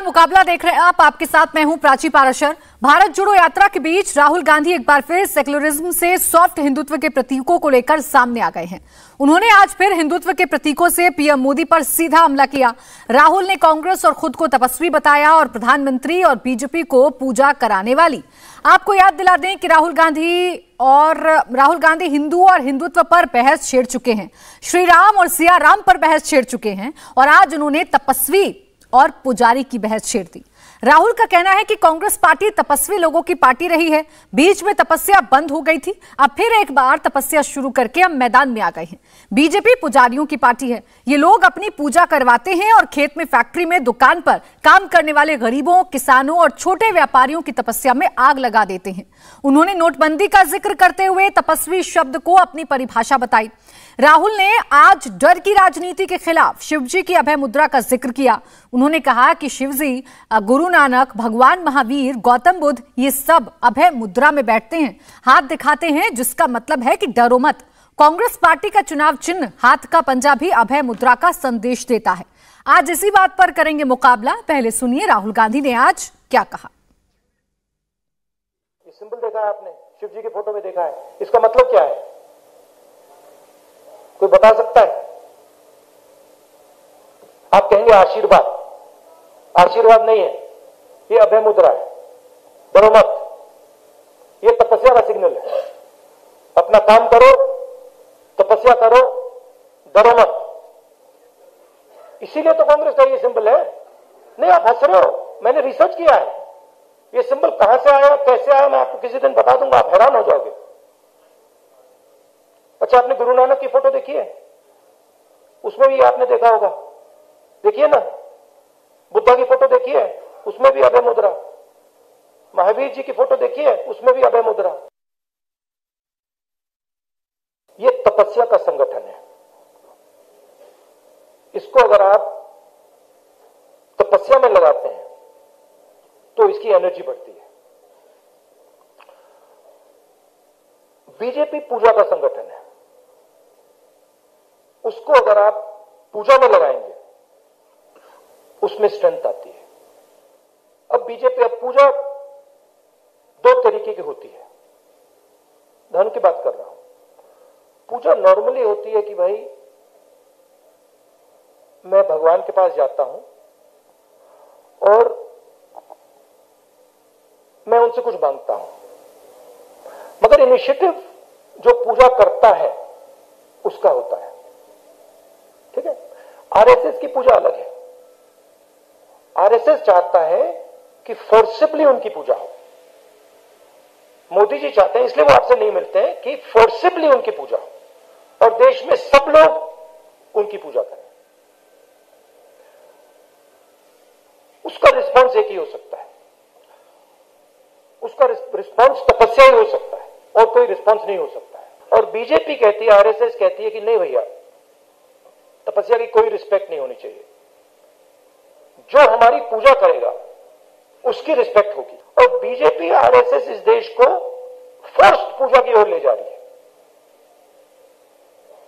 नमस्कार, मुकाबला देख रहे हैं आप। आपके साथ मैं हूं प्राची पाराशर। भारत जोड़ो यात्रा के बीच राहुल गांधी एक बार फिर सेक्युलरिज्म से सॉफ्ट हिंदुत्व के प्रतीकों को लेकर सामने आ गए हैं। उन्होंने आज फिर हिंदुत्व के प्रतीकों से पीएम मोदी पर सीधा हमला किया। राहुल ने कांग्रेस और खुद को तपस्वी बताया और प्रधानमंत्री और बीजेपी को पूजा कराने वाली। आपको याद दिला दें कि राहुल गांधी हिंदू और हिंदुत्व पर बहस छेड़ चुके हैं, श्री राम और सिया राम पर बहस छेड़ चुके हैं और आज उन्होंने तपस्वी और पुजारी की बहस छेड़ दी। राहुल का कहना है कि कांग्रेस पार्टी तपस्वी लोगों की पार्टी रही है, बीच में तपस्या बंद हो गई थी, अब फिर एक बार तपस्या शुरू करके हम मैदान में आ गए हैं। बीजेपी पुजारियों की पार्टी है, ये लोग अपनी पूजा करवाते हैं और खेत में, फैक्ट्री में, दुकान पर काम करने वाले गरीबों, किसानों और छोटे व्यापारियों की तपस्या में आग लगा देते हैं। उन्होंने नोटबंदी का जिक्र करते हुए तपस्वी शब्द को अपनी परिभाषा बताई। राहुल ने आज डर की राजनीति के खिलाफ शिवजी की अभय मुद्रा का जिक्र किया। उन्होंने कहा कि शिवजी, गुरु नानक, भगवान महावीर, गौतम बुद्ध, ये सब अभय मुद्रा में बैठते हैं, हाथ दिखाते हैं, जिसका मतलब है कि डरो मत। कांग्रेस पार्टी का चुनाव चिन्ह हाथ का पंजा भी अभय मुद्रा का संदेश देता है। आज इसी बात पर करेंगे मुकाबला। पहले सुनिए राहुल गांधी ने आज क्या कहा। ये सिंबल देखा है आपने, शिवजी की फोटो में देखा है, इसका मतलब क्या है? कोई बता सकता है? आप कहेंगे आशीर्वाद। आशीर्वाद नहीं है, ये अभय मुद्रा है, डरो मत। ये तपस्या का सिग्नल है। अपना काम करो, तपस्या करो, डरो मत। इसीलिए तो कांग्रेस का ये सिंबल है। नहीं, आप हंस रहे हो, मैंने रिसर्च किया है। ये सिंबल कहां से आया, कैसे आया, मैं आपको किसी दिन बता दूंगा, आप हैरान हो जाओगे। अच्छा, आपने गुरु नानक की फोटो देखी है? उसमें भी आपने देखा होगा, देखिए ना। बुद्धा की फोटो देखी है, उसमें भी अभय मुद्रा। महावीर जी की फोटो देखी है, उसमें भी अभय मुद्रा। ये तपस्या का संगठन है। इसको अगर आप तपस्या में लगाते हैं तो इसकी एनर्जी बढ़ती है। बीजेपी पूजा का संगठन है, उसको अगर आप पूजा में लगाएंगे उसमें स्ट्रेंथ आती है। अब बीजेपी, अब पूजा दो तरीके की होती है। धर्म की बात कर रहा हूं। पूजा नॉर्मली होती है कि भाई मैं भगवान के पास जाता हूं और मैं उनसे कुछ मांगता हूं, मगर इनिशिएटिव जो पूजा करता है उसका होता है। ठीक है, आरएसएस की पूजा अलग है। आरएसएस चाहता है कि फोर्सिबली उनकी पूजा हो। मोदी जी चाहते हैं, इसलिए वो आपसे नहीं मिलते हैं, कि फोर्सिबली उनकी पूजा हो और देश में सब लोग उनकी पूजा करें। उसका रिस्पॉन्स एक ही हो सकता है, उसका रिस्पॉन्स तपस्या ही हो सकता है और कोई रिस्पॉन्स नहीं हो सकता है। और बीजेपी कहती है, आरएसएस कहती है कि नहीं भैया, तपस्या की कोई रिस्पेक्ट नहीं होनी चाहिए। जो हमारी पूजा करेगा उसकी रिस्पेक्ट होगी। और बीजेपी, आरएसएस इस देश को फोर्स्ड पूजा की ओर ले जा रही है।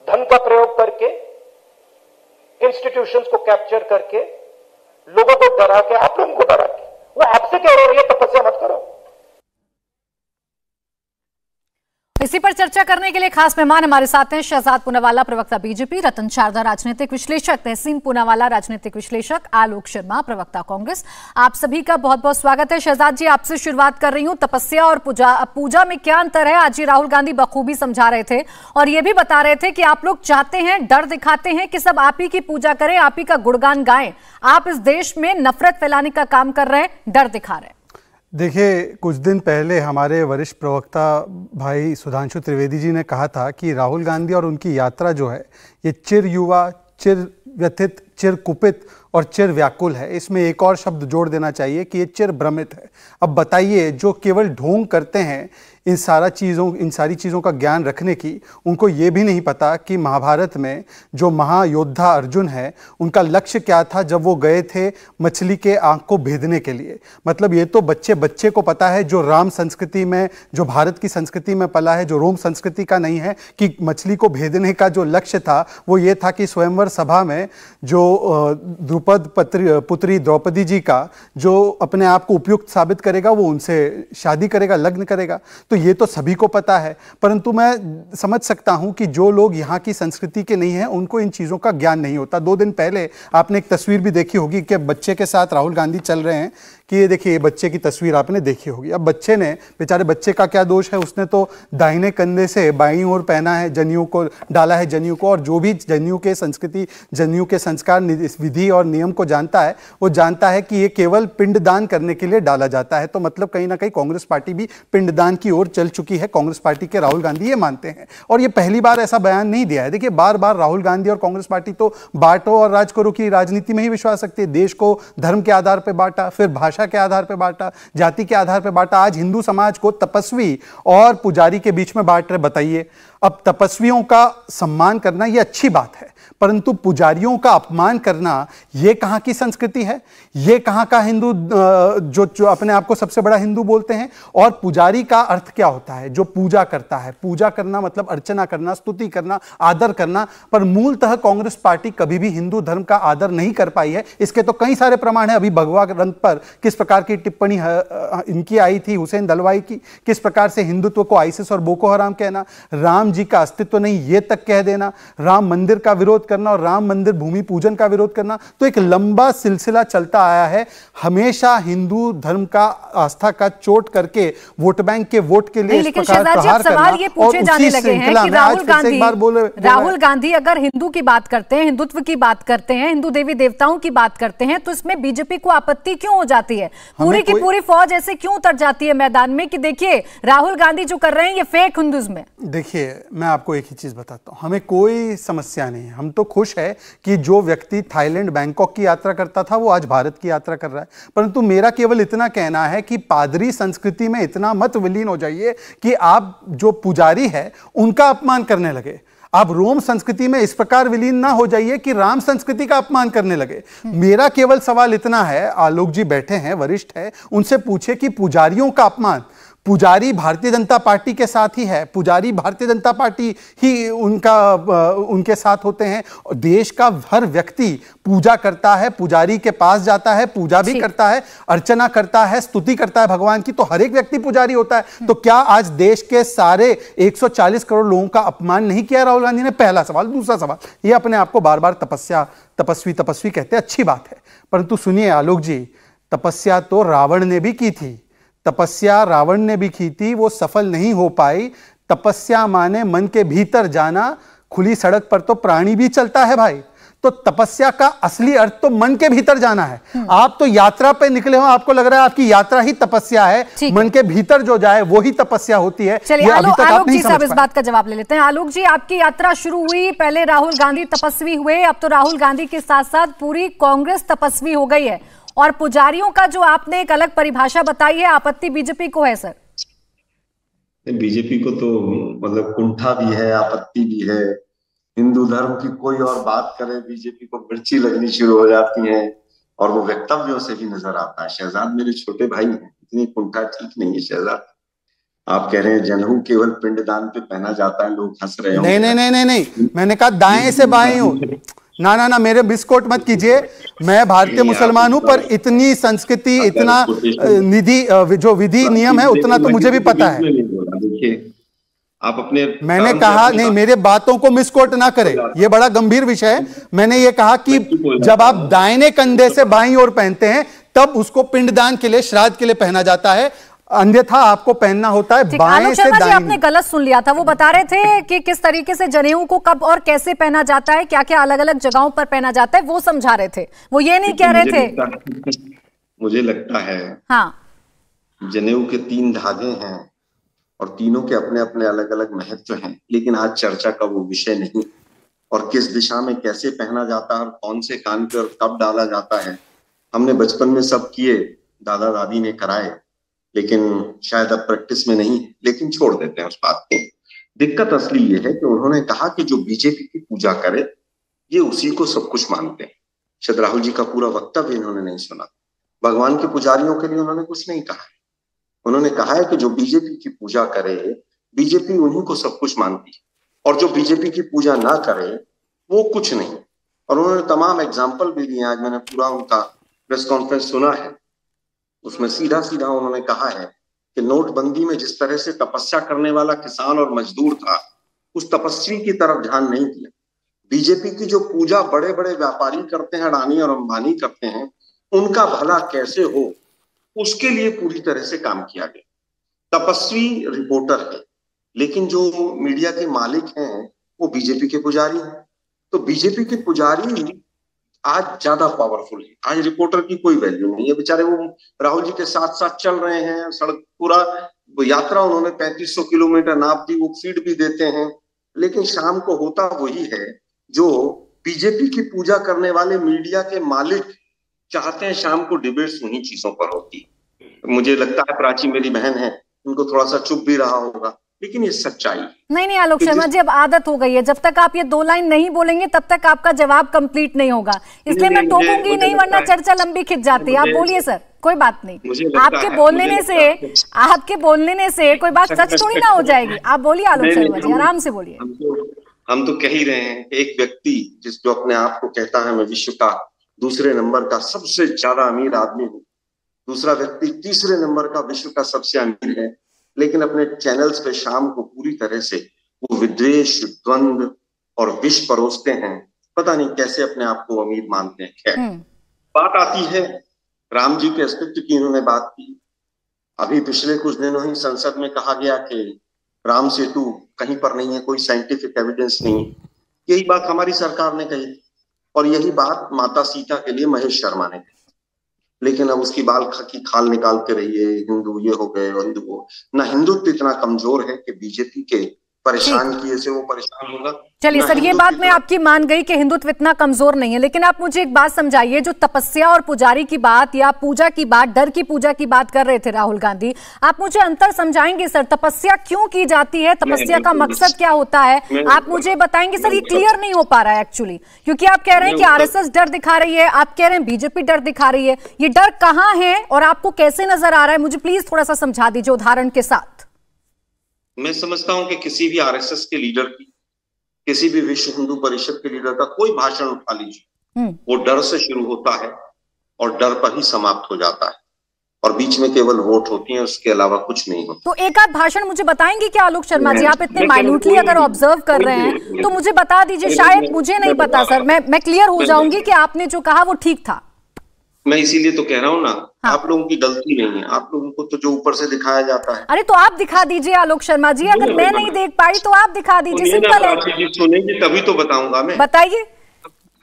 धन का प्रयोग करके, इंस्टीट्यूशंस को कैप्चर करके, लोगों को डरा के, आप लोगों को डरा के, वो आपसे कह रहे हैं तपस्या मत करो। इसी पर चर्चा करने के लिए खास मेहमान हमारे साथ हैं शहजाद पूनावाला, प्रवक्ता बीजेपी, रतन शारदा, राजनीतिक विश्लेषक, तहसीन पूनावाला, राजनीतिक विश्लेषक, आलोक शर्मा, प्रवक्ता कांग्रेस। आप सभी का बहुत बहुत स्वागत है। शहजाद जी, आपसे शुरुआत कर रही हूं। तपस्या और पूजा में क्या अंतर है? आज ही राहुल गांधी बखूबी समझा रहे थे और ये भी बता रहे थे कि आप लोग चाहते हैं, डर दिखाते हैं कि सब आप ही की पूजा करें, आप ही का गुणगान गाएं। आप इस देश में नफरत फैलाने का काम कर रहे हैं, डर दिखा रहे हैं। देखिए, कुछ दिन पहले हमारे वरिष्ठ प्रवक्ता भाई सुधांशु त्रिवेदी जी ने कहा था कि राहुल गांधी और उनकी यात्रा जो है, ये चिर युवा, चिर व्यथित, चिर कुपित और चिर व्याकुल है। इसमें एक और शब्द जोड़ देना चाहिए कि ये चिर भ्रमित है। अब बताइए, जो केवल ढोंग करते हैं इन सारी चीज़ों का ज्ञान रखने की, उनको ये भी नहीं पता कि महाभारत में जो महायोद्धा अर्जुन है, उनका लक्ष्य क्या था जब वो गए थे मछली के आँख को भेदने के लिए। मतलब ये तो बच्चे को पता है, जो राम संस्कृति में, जो भारत की संस्कृति में पला है, जो रोम संस्कृति का नहीं है, कि मछली को भेदने का जो लक्ष्य था वो ये था कि स्वयंवर सभा में जो द्रुपद पुत्री द्रौपदी जी का जो अपने आप को उपयुक्त साबित करेगा वो उनसे शादी करेगा, लग्न करेगा। तो ये तो सभी को पता है, परंतु मैं समझ सकता हूं कि जो लोग यहाँ की संस्कृति के नहीं हैं उनको इन चीज़ों का ज्ञान नहीं होता। 2 दिन पहले आपने एक तस्वीर भी देखी होगी कि बच्चे के साथ राहुल गांधी चल रहे हैं, कि ये देखिए, ये बच्चे की तस्वीर आपने देखी होगी। अब बच्चे ने, बेचारे बच्चे का क्या दोष है, उसने तो दाहिने कंधे से बाईं ओर पहना है, जनेऊ को डाला है, जनेऊ को, और जो भी जनेऊ के संस्कृति, जनेऊ के संस्कार, विधि और नियम को जानता है वो जानता है कि ये केवल पिंडदान करने के लिए डाला जाता है। तो मतलब कहीं ना कहीं कांग्रेस पार्टी भी पिंडदान की ओर चल चुकी है। कांग्रेस पार्टी के राहुल गांधी ये मानते हैं, और ये पहली बार ऐसा बयान नहीं दिया है। देखिए, बार बार राहुल गांधी और कांग्रेस पार्टी तो बांटो और राज करो की राजनीति में ही विश्वास रखती है। देश को धर्म के आधार पर बांटा, फिर भाषा के आधार पर बांटा, जाति के आधार पर बांटा, आज हिंदू समाज को तपस्वी और पुजारी के बीच में बांट रहे। बताइए, अब तपस्वियों का सम्मान करना यह अच्छी बात है, परंतु पुजारियों का अपमान करना यह कहां की संस्कृति है? यह कहां का हिंदू जो अपने आप को सबसे बड़ा हिंदू बोलते हैं? और पुजारी का अर्थ क्या होता है? जो पूजा करता है। पूजा करना मतलब अर्चना करना, स्तुति करना, आदर करना। पर मूलतः कांग्रेस पार्टी कभी भी हिंदू धर्म का आदर नहीं कर पाई है। इसके तो कई सारे प्रमाण है। अभी भगवा ग्रंथ पर किस प्रकार की टिप्पणी इनकी आई थी, हुसैन दलवाई की, किस प्रकार से हिंदुत्व को आईसिस और बोको हराम कहना, राम जी का अस्तित्व नहीं ये तक कह देना, राम मंदिर का विरोध करना और राम मंदिर भूमि पूजन का विरोध करना। तो एक लंबा सिलसिला चलता आया है। हमेशा हिंदू धर्म का आस्था का चोट करके वोट बैंक के वोट के लिए इस प्रकार प्रहार सवाल ये पूछे जाने लगे हैं कि राहुल गांधी अगर हिंदू की बात करते हैं, हिंदुत्व की बात करते हैं, हिंदू देवी देवताओं की बात करते हैं, तो इसमें बीजेपी को आपत्ति क्यों हो जाती है? पूरी की पूरी फौज ऐसे क्यों उतर जाती है मैदान में कि देखिए राहुल गांधी जो कर रहे हैं ये फेक हिंदुइज्म है? देखिए, मैं आपको एक ही चीज बताता हूं, हमें कोई समस्या नहीं है। हम तो खुश है कि जो व्यक्ति थाईलैंड, बैंकॉक की यात्रा करता था वो आज भारत की यात्रा कर रहा है। परंतु मेरा केवल इतना कहना है कि पादरी संस्कृति में इतना मत विलीन हो जाइए कि आप जो पुजारी है उनका अपमान करने लगे। आप रोम संस्कृति में इस प्रकार विलीन ना हो जाइए कि राम संस्कृति का अपमान करने लगे। मेरा केवल सवाल इतना है, आलोक जी बैठे हैं, वरिष्ठ है, उनसे पूछे कि पुजारियों का अपमान, पुजारी भारतीय जनता पार्टी के साथ ही है, पुजारी भारतीय जनता पार्टी ही उनके साथ होते हैं। देश का हर व्यक्ति पूजा करता है, पुजारी के पास जाता है, पूजा भी करता है, अर्चना करता है, स्तुति करता है भगवान की। तो हर एक व्यक्ति पुजारी होता है। तो क्या आज देश के सारे 140 करोड़ लोगों का अपमान नहीं किया राहुल गांधी ने? पहला सवाल। दूसरा सवाल, ये अपने आप को बार बार तपस्वी कहते हैं, अच्छी बात है, परंतु सुनिए आलोक जी, तपस्या तो रावण ने भी की थी, तपस्या रावण ने भी की थी, वो सफल नहीं हो पाई। तपस्या माने मन के भीतर जाना, खुली सड़क पर तो प्राणी भी चलता है भाई। तो तपस्या का असली अर्थ तो मन के भीतर जाना है। आप तो यात्रा पे निकले हो, आपको लग रहा है आपकी यात्रा ही तपस्या है, मन के भीतर जो जाए वो ही तपस्या होती है। चलिए आलोक जी साहब इस बात का जवाब ले लेते हैं। आलोक जी, आपकी यात्रा शुरू हुई, पहले राहुल गांधी तपस्वी हुए, अब तो राहुल गांधी के साथ साथ पूरी कांग्रेस तपस्वी हो गई है, और पुजारियों का जो आपने एक अलग परिभाषा बताई है, आपत्ति बीजेपी को है? सर, बीजेपी को तो मतलब कुंठा भी है, आपत्ति भी है। हिंदू धर्म की कोई और बात करे, बीजेपी को मिर्ची लगनी शुरू हो जाती है, और वो वक्तव्यों से भी नजर आता है। शहजाद मेरे छोटे भाई हैं, इतनी कुंठा ठीक नहीं है शहजाद। आप कह रहे हैं जनेऊ केवल पिंडदान पे पहना जाता है, लोग हंस रहे हैं। नहीं, मैंने कहा दाएं से बाएं हो। ना, मेरे बिस्कोट मत कीजिए। मैं भारतीय मुसलमान हूं, पर इतनी संस्कृति, इतना निधि, जो विधि नियम है, उतना तो मुझे भी पता है। देखिए, आप अपने, मैंने कहा नहीं, मेरे बातों को मिसकोट ना करें, ये बड़ा गंभीर विषय है। मैंने ये कहा कि जब आप दाहिने कंधे से बाईं ओर पहनते हैं तब उसको पिंडदान के लिए, श्राद्ध के लिए पहना जाता है, अन्यथा आपको पहनना होता है बाएं से दाएं। आपने गलत सुन लिया था। वो बता रहे थे कि किस तरीके से जनेऊ को कब और कैसे पहना जाता है, क्या क्या अलग अलग जगहों पर पहना जाता है, वो समझा रहे थे। वो ये नहीं कह रहे थे। मुझे लगता है, हाँ, जनेऊ के 3 धागे हैं और तीनों के अपने अपने अलग अलग महत्व हैं, लेकिन आज चर्चा का वो विषय नहीं। और किस दिशा में कैसे पहना जाता है और कौन से कान पे और कब डाला जाता है, हमने बचपन में सब किए, दादा दादी ने कराए, लेकिन शायद अब प्रैक्टिस में नहीं, लेकिन छोड़ देते हैं उस बात को। दिक्कत असली ये है कि उन्होंने कहा कि जो बीजेपी की पूजा करे ये उसी को सब कुछ मानते हैं। शायद राहुल जी का पूरा वक्तव्य इन्होंने नहीं सुना। भगवान के पुजारियों के लिए उन्होंने कुछ नहीं कहा है। उन्होंने कहा है कि जो बीजेपी की पूजा करे, बीजेपी उन्हीं को सब कुछ मानती है, और जो बीजेपी की पूजा ना करे वो कुछ नहीं। और उन्होंने तमाम एग्जाम्पल भी दिए। आज मैंने पूरा उनका प्रेस कॉन्फ्रेंस सुना है, उसमें सीधा सीधा उन्होंने कहा है कि नोटबंदी में जिस तरह से तपस्या करने वाला किसान और मजदूर था, उस तपस्वी की तरफ ध्यान नहीं दिया। बीजेपी की जो पूजा बड़े बड़े व्यापारी करते हैं, अडानी और अंबानी करते हैं, उनका भला कैसे हो, उसके लिए पूरी तरह से काम किया गया। तपस्वी रिपोर्टर है, लेकिन जो मीडिया के मालिक हैं वो बीजेपी के पुजारी हैं। तो बीजेपी के पुजारी आज ज्यादा पावरफुल है। आज रिपोर्टर की कोई वैल्यू नहीं है। बेचारे वो राहुल जी के साथ साथ चल रहे हैं, सड़क पूरा यात्रा उन्होंने 3500 किलोमीटर नाप दी, वो फीड भी देते हैं, लेकिन शाम को होता वही है जो बीजेपी की पूजा करने वाले मीडिया के मालिक चाहते हैं। शाम को डिबेट्स उन्हीं चीजों पर होती। मुझे लगता है प्राची मेरी बहन है, उनको थोड़ा सा चुप भी रहा होगा, लेकिन ये सच्चाई नहीं आलोक शर्मा जी, अब आदत हो गई है। जब तक आप ये 2 लाइन नहीं बोलेंगे तब तक आपका जवाब कंप्लीट नहीं होगा, इसलिए मैं टोकूंगी नहीं, वरना चर्चा लंबी खिंच जाती है। आप बोलिए सर, कोई बात नहीं। आपके बोलने से कोई बात सच थोड़ी ना हो जाएगी। आप बोलिए आलोक शर्मा जी, आराम से बोलिए। हम तो कह ही रहे हैं, एक व्यक्ति जो अपने आप को कहता है मैं विश्व का दूसरे नंबर का सबसे ज्यादा अमीर आदमी हूँ, दूसरा व्यक्ति तीसरे नंबर का विश्व का सबसे अमीर है, लेकिन अपने चैनल्स पे शाम को पूरी तरह से वो विद्वेष, द्वंद्व और विष परोसते हैं। पता नहीं कैसे अपने आप को अमीर मानते हैं। खैर, बात आती है राम जी के अस्तित्व की। इन्होंने बात की। अभी पिछले कुछ दिनों ही संसद में कहा गया कि राम सेतु कहीं पर नहीं है, कोई साइंटिफिक एविडेंस नहीं है। यही बात हमारी सरकार ने कही थी, और यही बात माता सीता के लिए महेश शर्मा ने कही। लेकिन अब उसकी बाल की खाल निकाल के रहिए, हिंदू ये हो गए और हिंदू वो ना। हिंदुत्व इतना कमजोर है कि बीजेपी के परेशान किए से वो परेशान होगा। चलिए सर, ये बात मैं आपकी मान गई कि हिंदुत्व इतना कमजोर नहीं है, लेकिन आप मुझे एक बात समझाइए। जो तपस्या और पुजारी की बात या पूजा की बात, डर की पूजा की बात कर रहे थे राहुल गांधी, आप मुझे अंतर समझाएंगे सर? तपस्या क्यों की जाती है? तपस्या का मकसद क्या होता है? आप मुझे बताएंगे सर? ये क्लियर नहीं हो पा रहा है एक्चुअली, क्योंकि आप कह रहे हैं कि आरएसएस डर दिखा रही है, आप कह रहे हैं बीजेपी डर दिखा रही है। ये डर कहाँ है और आपको कैसे नजर आ रहा है? मुझे प्लीज थोड़ा सा समझा दीजिए उदाहरण के साथ। मैं समझता हूं कि किसी भी आरएसएस के लीडर की, किसी भी विश्व हिंदू परिषद के लीडर का कोई भाषण उठा लीजिए, वो डर से शुरू होता है और डर पर ही समाप्त हो जाता है, और बीच में केवल वोट होती है, उसके अलावा कुछ नहीं होता। तो एक आध भाषण मुझे बताएंगे क्या आलोक शर्मा जी? आप इतने माइन्यूटली अगर ऑब्जर्व कर रहे हैं तो मुझे बता दीजिए। शायद मुझे नहीं पता सर, मैं क्लियर हो जाऊंगी कि आपने जो कहा वो ठीक था। मैं इसीलिए तो कह रहा हूँ ना, हाँ। आप लोगों की गलती नहीं है, आप लोगों को तो जो ऊपर से दिखाया जाता है। अरे तो आप दिखा दीजिए आलोक शर्मा जी, अगर मैं नहीं देख पाई तो आप दिखा दीजिए, सिंपल है। सुनेंगे तभी तो बताऊंगा मैं। बताइए,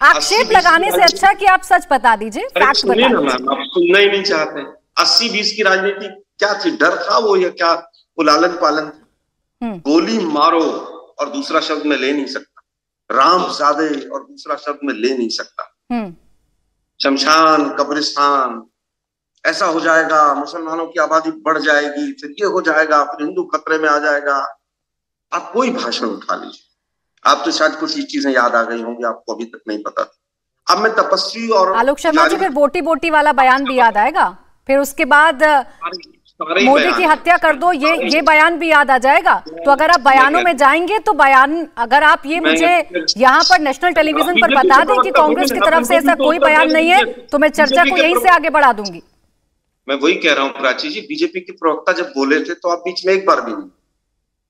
आक्षेप लगाने से अच्छा कि आप सच बता दीजिए, फैक्ट बता दीजिए। आप सुनना ही नहीं चाहते। 80-20 की राजनीति क्या थी? डर था वो, या क्या वो लालन पालन था? गोली मारो और दूसरा शब्द में ले नहीं सकता, राम ज़ादे और दूसरा शब्द में ले नहीं सकता, शमशान कब्रिस्तान ऐसा हो जाएगा, मुसलमानों की आबादी बढ़ जाएगी, फिर ये हो जाएगा, फिर हिंदू खतरे में आ जाएगा। आप कोई भाषण उठा लीजिए, आप तो शायद कुछ ही चीजें याद आ गई होंगी, आपको अभी तक नहीं पता था। अब मैं तपस्वी और आलोक शर्मा जी, फिर बोटी बोटी वाला बयान भी याद आएगा, फिर उसके बाद मोदी की हत्या कर दो, ये बयान भी याद आ जाएगा। तो अगर आप बयानों में जाएंगे तो बयान, अगर आप ये मुझे यहाँ पर नेशनल टेलीविजन पर बता दें कि कांग्रेस की तरफ से ऐसा कोई बयान नहीं है, तो मैं चर्चा को यहीं से आगे बढ़ा दूंगी। मैं वही कह रहा हूँ प्राची जी, बीजेपी के प्रवक्ता जब बोले थे तो आप बीच में एक बार भी नहीं।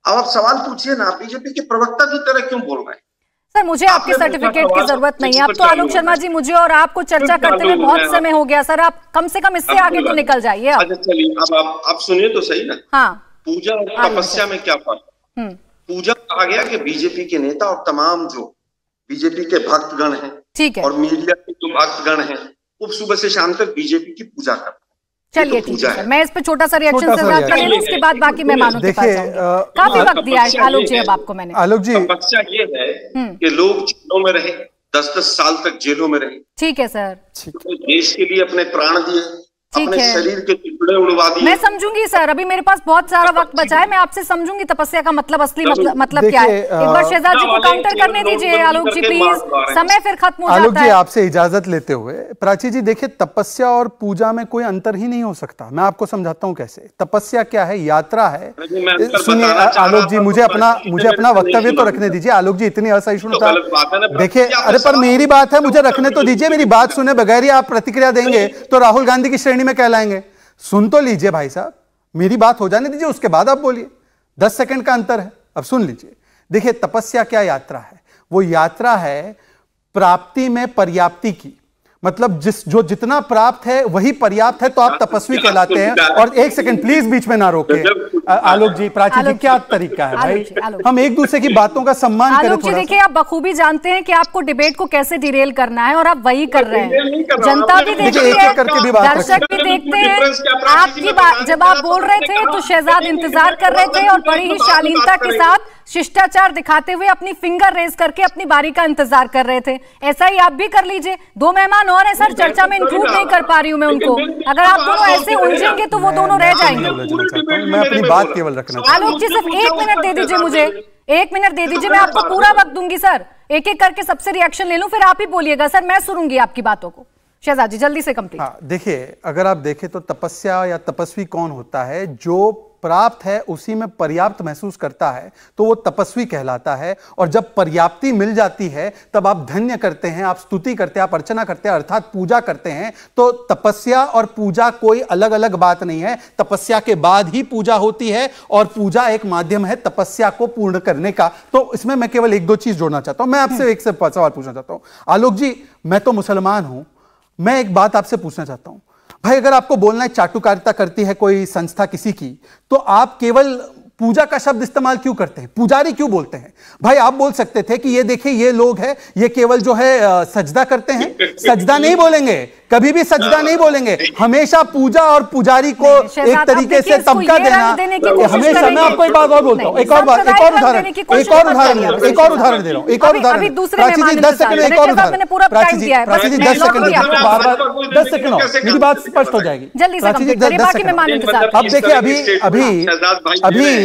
अब आप सवाल पूछिए ना, बीजेपी के प्रवक्ता की तरह क्यों बोल रहे हैं? सर, मुझे आपके सर्टिफिकेट की जरूरत नहीं है। अब तो आलोक शर्मा जी, मुझे और आपको चर्चा करते हुए बहुत समय हो गया सर, आप कम से कम इससे आगे तो निकल जाइए। अच्छा चलिए, अब आप सुनिए तो सही ना। हाँ, पूजा और तपस्या में क्या फर्क? पूजा कहा गया कि बीजेपी के नेता और तमाम जो बीजेपी के भक्तगण हैं, ठीक है, और मीडिया के जो भक्तगण हैं, वो सुबह से शाम तक बीजेपी की पूजा करते हैं। चलिए ठीक है, मैं इस पे छोटा सा रिएक्शन से बात कर लूं, उसके बाद बाकी मेहमानों के पास जाऊंगी। काफी वक्त दिया है आलोक जी अब आपको मैंने। आलोक जी, तपस्या ये है कि लोग जेलों में रहे, 10-10 साल तक जेलों में रहे। ठीक है सर। तो देश के लिए अपने प्राण दिए, अपने शरीर के टुकड़े उड़वा दिए। मैं समझूंगी सर, अभी मेरे पास बहुत सारा वक्त बचा है, मैं आपसे समझूंगी तपस्या का मतलब असली मतलब क्या है। एक बार शहजाद जी को काउंटर करने दीजिए। आलोक जी प्लीज, समय फिर खत्म हो जाता है। आलोक जी आपसे इजाजत लेते हुए, प्राची जी देखिए, तपस्या और पूजा में कोई अंतर ही नहीं हो सकता। मैं आपको समझाता हूं कैसे। तपस्या क्या है? यात्रा है। सुनिए आलोक जी, मुझे अपना वक्तव्य तो रखने दीजिए। आलोक जी इतनी असहिष्णुता देखिए, अरे पर मेरी बात है, मुझे रखने तो दीजिए। मेरी बात सुने बगैर ही आप प्रतिक्रिया देंगे तो राहुल गांधी की श्रेणी में कहलाएंगे। सुन तो लीजिए भाई साहब, मेरी बात हो जाने दीजिए, उसके बाद आप बोलिए। 10 सेकंड का अंतर है, अब सुन लीजिए। देखिए तपस्या क्या यात्रा है? वो यात्रा है प्राप्ति में पर्याप्ति की, मतलब जितना प्राप्त है वही पर्याप्त है, तो आप तपस्वी कहलाते हैं। और 1 सेकंड प्लीज बीच में ना रोके। आलोक जी, प्राची जी, क्या तरीका है भाई? हम एक दूसरे की बातों का सम्मान करें थोड़ा। देखिए आप बखूबी जानते हैं कि आपको डिबेट को कैसे डिरेल करना है, और आप वही कर रहे हैं। जनता भी देखती है, दर्शक भी देखते हैं। आपकी बात जब आप बोल रहे थे तो शहजाद इंतजार कर रहे थे और बड़ी ही शालीनता के साथ शिष्टाचार दिखाते हुए अपनी फिंगर रेज करके अपनी बारी का इंतजार कर रहे थे। ऐसा ही आप भी कर लीजिए। 2 मेहमान और हैं सर, चर्चा में इंक्लूड नहीं कर पा रही हूं मैं उनको। अगर आप दोनों ऐसे उलझेंगे तो वो दोनों रह जाएंगे। मैं अपनी बात केवल रखना चाहता हूं। आलोक जी सिर्फ 1 मिनट दे दीजिए मुझे, 1 मिनट दे दीजिए, मैं आपको पूरा वक्त दूंगी सर। एक एक करके सबसे रिएक्शन ले लूं, फिर आप ही बोलिएगा सर, मैं सुनूंगी आपकी बातों को। शहजाद जी जल्दी से कंप्लीट। हाँ देखिए, अगर आप देखें तो तपस्या या तपस्वी कौन होता है? जो प्राप्त है उसी में पर्याप्त महसूस करता है, तो वो तपस्वी कहलाता है। और जब पर्याप्ति मिल जाती है तब आप धन्य करते हैं, आप स्तुति करते हैं, आप अर्चना करते हैं, अर्थात पूजा करते हैं। तो तपस्या और पूजा कोई अलग अलग बात नहीं है। तपस्या के बाद ही पूजा होती है और पूजा एक माध्यम है तपस्या को पूर्ण करने का। तो इसमें मैं केवल 1-2 चीज जोड़ना चाहता हूं। मैं आपसे एक सवाल पूछना चाहता हूं। आलोक जी, मैं तो मुसलमान हूं, मैं एक बात आपसे पूछना चाहता हूं भाई, अगर आपको बोलना है चाटुकारिता करती है कोई संस्था किसी की, तो आप केवल पूजा का शब्द इस्तेमाल क्यों करते हैं? पुजारी क्यों बोलते हैं? भाई आप बोल सकते थे कि ये देखिए ये लोग हैं, ये केवल जो है सजदा करते हैं। सजदा नहीं बोलेंगे, कभी भी सजदा नहीं बोलेंगे। हमेशा पूजा और पुजारी को एक तरीके से तबका देना हमेशा। मैं आपको एक बात और बोलता हूँ, एक और उदाहरण दे रहा हूँ, एक और उदाहरण दे रहा हूँ, एक और उदाहरण 10 सेकंड, एक और उदाहरण। प्राची जी 10 सेकंड, बार-बार 10 सेकंड, मेरी बात स्पष्ट हो जाएगी। प्राची जी 10 सेकंड। अब देखिए, अभी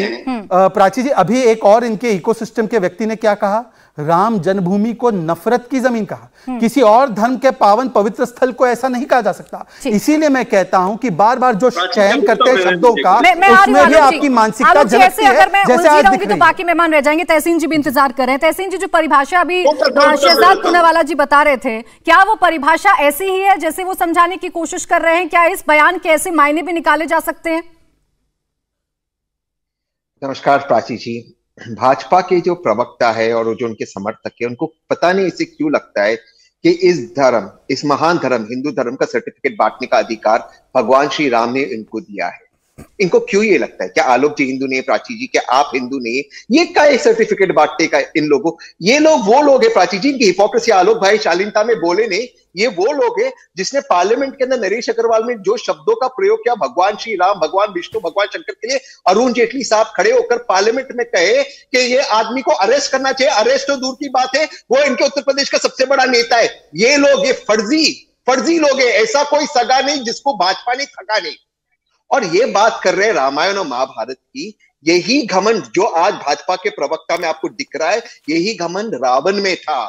प्राची जी, अभी एक और इनके इकोसिस्टम के व्यक्ति ने क्या कहा? राम जन्मभूमि को नफरत की जमीन कहा। किसी और धर्म के पावन पवित्र स्थल को ऐसा नहीं कहा जा सकता। इसीलिए मैं कहता हूं कि बार बार जो चयन करते हैं शब्दों का, उसमें भी आपकी मानसिकता झलकती है। जैसे आज दिख रही है। तो बाकी मेहमान रह जाएंगे। तहसीन जी भी इंतजार कर रहे हैं। तहसीन जी, जो परिभाषा अभी शहजाद पूनावाला जी बता रहे थे, क्या वो परिभाषा ऐसी ही है जैसे वो समझाने की कोशिश कर रहे हैं? क्या इस बयान के ऐसे मायने भी निकाले जा सकते हैं? नमस्कार प्राची जी। भाजपा के जो प्रवक्ता है और जो उनके समर्थक है, उनको पता नहीं इसे क्यों लगता है कि इस महान धर्म, हिंदू धर्म का सर्टिफिकेट बांटने का अधिकार भगवान श्री राम ने इनको दिया है। इनको क्यों ये लगता है? क्या आलोक जी हिंदू नहीं है? प्राची जी, क्या आप हिंदू नहीं है? ये क्या सर्टिफिकेट बांटने का इन लोगों? ये लोग वो लोग है प्राची जी, इनकी हिपोक्रेसी आलोक भाई शालीनता में बोले नहीं। ये वो लोग है जिसने पार्लियामेंट के अंदर नरेश अग्रवाल में जो शब्दों का प्रयोग किया, भगवान श्री राम, भगवान विष्णु, भगवान शंकर के लिए, अरुण जेटली साहब खड़े होकर पार्लियामेंट में कहे कि ये आदमी को अरेस्ट करना चाहिए। अरेस्ट तो दूर की बात है, वो इनके उत्तर प्रदेश का सबसे बड़ा नेता है। ये लोग ये फर्जी लोग है। ऐसा कोई सगा नहीं जिसको भाजपा ने ठगा नहीं। और ये बात कर रहे हैं रामायण और महाभारत की। यही घमंड जो आज भाजपा के प्रवक्ता में आपको दिख रहा है, यही घमंड रावण में था,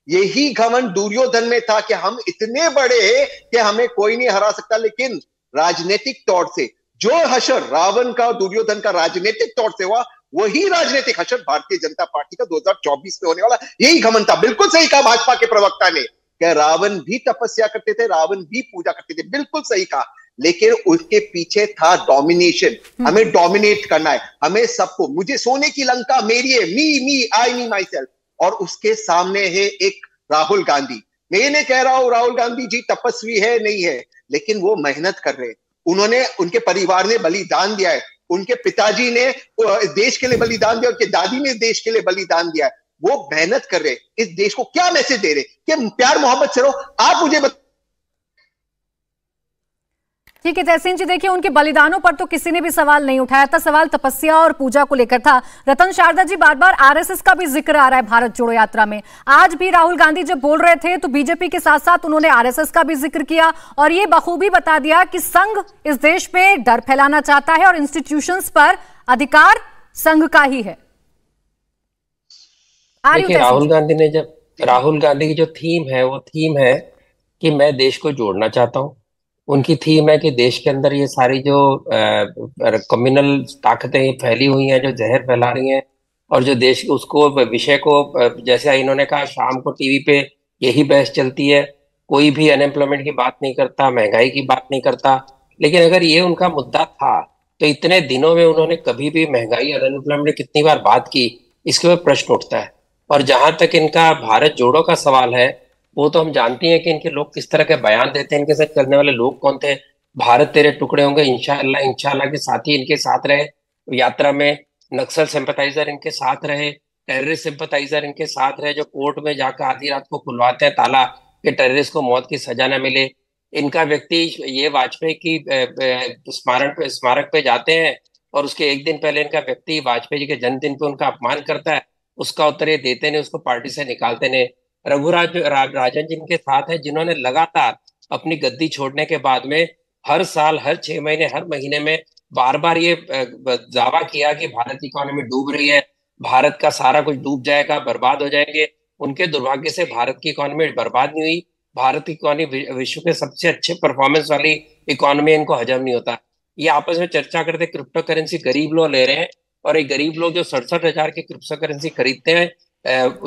यही घमंड दुर्योधन में था कि हम इतने बड़े हैं कि हमें कोई नहीं हरा सकता। लेकिन राजनीतिक तौर से जो हशर रावण का, दुर्योधन का राजनीतिक तौर से हुआ, वही राजनीतिक हशर भारतीय जनता पार्टी का 2024 में होने वाला, यही घमंड था। बिल्कुल सही कहा भाजपा के प्रवक्ता ने कि रावण भी तपस्या करते थे, रावण भी पूजा करते थे, बिल्कुल सही कहा। लेकिन उसके पीछे था डोमिनेशन। हमें डोमिनेट करना है, हमें सबको, मुझे सोने की लंका मेरी है, मी आई मी माई सेल्फ। और उसके सामने है एक राहुल गांधी। मैं नहीं कह रहा हूं राहुल गांधी जी तपस्वी है, नहीं है, लेकिन वो मेहनत कर रहे हैं। उन्होंने, उनके परिवार ने बलिदान दिया है, उनके पिताजी ने देश के लिए बलिदान दिया, उनके दादी ने देश के लिए बलिदान दिया है। वो मेहनत कर रहे हैं। इस देश को क्या मैसेज दे रहे कि प्यार मोहब्बत से रहो? आप मुझे ठीक है तहसीन जी, देखिए उनके बलिदानों पर तो किसी ने भी सवाल नहीं उठाया था, सवाल तपस्या और पूजा को लेकर था। रतन शारदा जी, बार बार आरएसएस का भी जिक्र आ रहा है भारत जोड़ो यात्रा में। आज भी राहुल गांधी जब बोल रहे थे तो बीजेपी के साथ साथ उन्होंने आरएसएस का भी जिक्र किया और ये बखूबी बता दिया कि संघ इस देश पे डर फैलाना चाहता है और इंस्टीट्यूशंस पर अधिकार संघ का ही है। राहुल गांधी की जो थीम है वो थीम है कि मैं देश को जोड़ना चाहता हूँ। उनकी थीम है कि देश के अंदर ये सारी जो कम्युनल ताकतें फैली हुई हैं, जो जहर फैला रही हैं, और जो देश उसको विषय को, जैसे इन्होंने कहा शाम को टीवी पे यही बहस चलती है, कोई भी अनएम्प्लॉयमेंट की बात नहीं करता, महंगाई की बात नहीं करता। लेकिन अगर ये उनका मुद्दा था तो इतने दिनों में उन्होंने कभी भी महंगाई और अनएम्प्लॉयमेंट कितनी बार बात की, इसके ऊपर प्रश्न उठता है। और जहां तक इनका भारत जोड़ो का सवाल है, वो तो हम जानते हैं कि इनके लोग किस तरह के बयान देते हैं। इनके साथ चलने वाले लोग कौन थे? भारत तेरे टुकड़े होंगे, इंशाअल्लाह इंशाअल्लाह के साथी इनके साथ रहे यात्रा में, नक्सल सिंपैथाइजर इनके साथ रहे, टेररिस्ट सिंपैथाइजर इनके साथ रहे, जो कोर्ट में जाकर आधी रात को खुलवाते हैं ताला कि टेररिस्ट को मौत की सजा न मिले। इनका व्यक्ति ये वाजपेयी की स्मारक पे जाते हैं और उसके एक दिन पहले इनका व्यक्ति वाजपेयी जी के जन्मदिन पे उनका अपमान करता है, उसका उत्तर ये देते नहीं, उसको पार्टी से निकालते नहीं। राजन जिनके साथ है, जिन्होंने लगातार अपनी गद्दी छोड़ने के बाद में हर साल, हर 6 महीने, हर महीने में बार बार ये दावा किया कि भारत की इकोनॉमी डूब रही है, भारत का सारा कुछ डूब जाएगा, बर्बाद हो जाएंगे। उनके दुर्भाग्य से भारत की इकोनॉमी बर्बाद नहीं हुई। भारत की इकोनॉमी विश्व के सबसे अच्छे परफॉर्मेंस वाली इकोनॉमी, इनको हजम नहीं होता। ये आपस में चर्चा करते क्रिप्टो करेंसी गरीब लोग ले रहे हैं, और एक गरीब लोग जो 67,000 की क्रिप्टो करेंसी खरीदते हैं,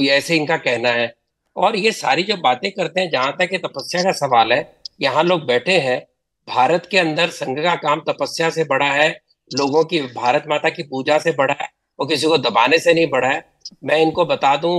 ऐसे इनका कहना है। और ये सारी जो बातें करते हैं, जहां तक ये तपस्या का सवाल है, यहाँ लोग बैठे हैं, भारत के अंदर संघ का काम तपस्या से बड़ा है, लोगों की भारत माता की पूजा से बड़ा है, और किसी को दबाने से नहीं बड़ा है। मैं इनको बता दूं,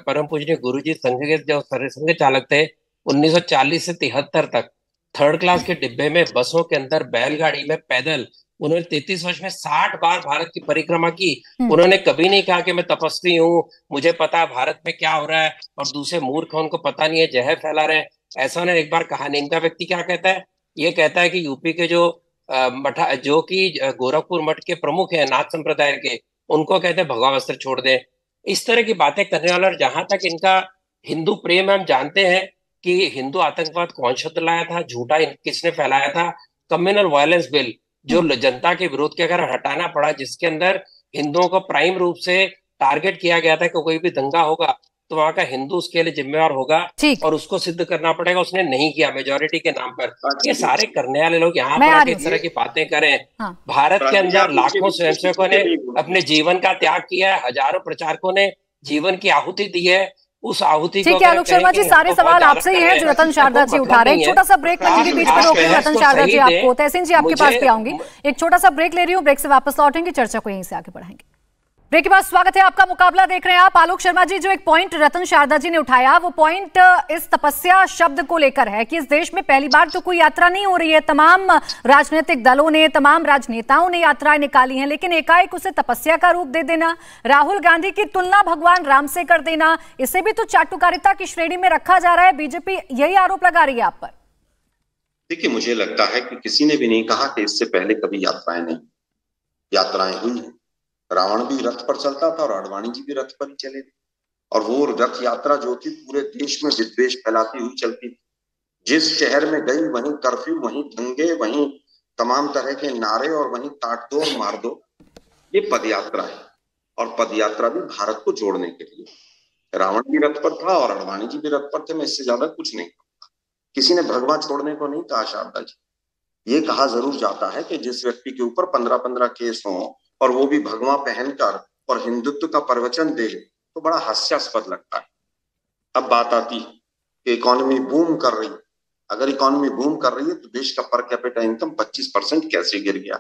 परम पूजनीय गुरुजी संघ के जो संघ चालक थे, 1940 से 73 तक 3rd क्लास के डिब्बे में, बसों के अंदर, बैलगाड़ी में, पैदल उन्होंने 33 वर्ष में 60 बार भारत की परिक्रमा की। उन्होंने कभी नहीं कहा कि मैं तपस्वी हूँ, मुझे पता है भारत में क्या हो रहा है, और दूसरे मूर्ख हैं, उनको पता नहीं है, जहर फैला रहे हैं, ऐसा उन्होंने एक बार कहा नहीं। इनका व्यक्ति क्या कहता है? ये कहता है कि यूपी के जो मठा, जो कि गोरखपुर मठ के प्रमुख हैं नाथ संप्रदाय के, उनको कहते हैं भगवा वस्त्र छोड़ दें। इस तरह की बातें करने वाला। और जहां तक इनका हिंदू प्रेम, हम जानते हैं कि हिंदू आतंकवाद कौन शब्द लाया था, झूठा किसने फैलाया था? कम्युनल वायलेंस बिल, जो जनता के विरोध के कारण हटाना पड़ा, जिसके अंदर हिंदुओं को प्राइम रूप से टारगेट किया गया था कि कोई भी दंगा होगा तो वहां का हिंदू उसके लिए जिम्मेवार होगा और उसको सिद्ध करना पड़ेगा। उसने नहीं किया मेजोरिटी के नाम पर। ये सारे करने वाले लोग यहाँ पर इस तरह की बातें करें। भारत के अंदर लाखों स्वयंसेवकों ने अपने जीवन का त्याग किया है, हजारों प्रचारकों ने जीवन की आहुति दी है। उस आहुति को, ठीक है आलोक शर्मा जी, सारे सवाल आपसे ही हैं जो रतन शारदा जी उठा रहे हैं। एक छोटा सा ब्रेक मैं के बीच में रोक रही हूँ रतन शारदा जी आपको। तहसीन जी आपके पास भी आऊंगी, एक छोटा सा ब्रेक ले रही हूँ, ब्रेक से वापस लौटेंगे, चर्चा को यहीं से आगे बढ़ाएंगे। ब्रेक के बाद स्वागत है आपका, मुकाबला देख रहे हैं आप। आलोक शर्मा जी, जो एक पॉइंट रतन शारदा जी ने उठाया, वो पॉइंट इस तपस्या शब्द को लेकर है कि इस देश में पहली बार तो कोई यात्रा नहीं हो रही है। तमाम राजनीतिक दलों ने, तमाम राजनेताओं ने यात्राएं निकाली हैं, लेकिन एकाएक उसे तपस्या का रूप दे देना, राहुल गांधी की तुलना भगवान राम से कर देना, इसे भी तो चाटुकारिता की श्रेणी में रखा जा रहा है। बीजेपी यही आरोप लगा रही है आप पर। देखिए, मुझे लगता है कि किसी ने भी नहीं कहा कि इससे पहले कभी यात्राएं हुई हैं। रावण भी रथ पर चलता था और आडवाणी जी भी रथ पर ही चले थे, और वो रथ यात्रा जो थी पूरे देश में विद्वेष फैलाती हुई चलती थी। जिस शहर में गई वहीं कर्फ्यू, वहीं दंगे, वहीं तमाम तरह के नारे, और वहीं काट दो और मार दो। ये पदयात्रा है, और पदयात्रा भी भारत को जोड़ने के लिए। रावण भी रथ पर था और आडवाणी जी भी रथ पर थे, मैं इससे ज्यादा कुछ नहीं कहूंगा। किसी ने भगवा छोड़ने को नहीं कहा शारदा जी। ये कहा जरूर जाता है कि जिस व्यक्ति के ऊपर 15-15 केस हों और वो भी भगवा पहनकर और हिंदुत्व का प्रवचन दे, तो बड़ा हास्यास्पद लगता है। अब बात आती है कि इकोनॉमी बूम कर रही है। अगर इकोनॉमी बूम कर रही है तो देश का पर कैपिटा इनकम 25% कैसे गिर गया,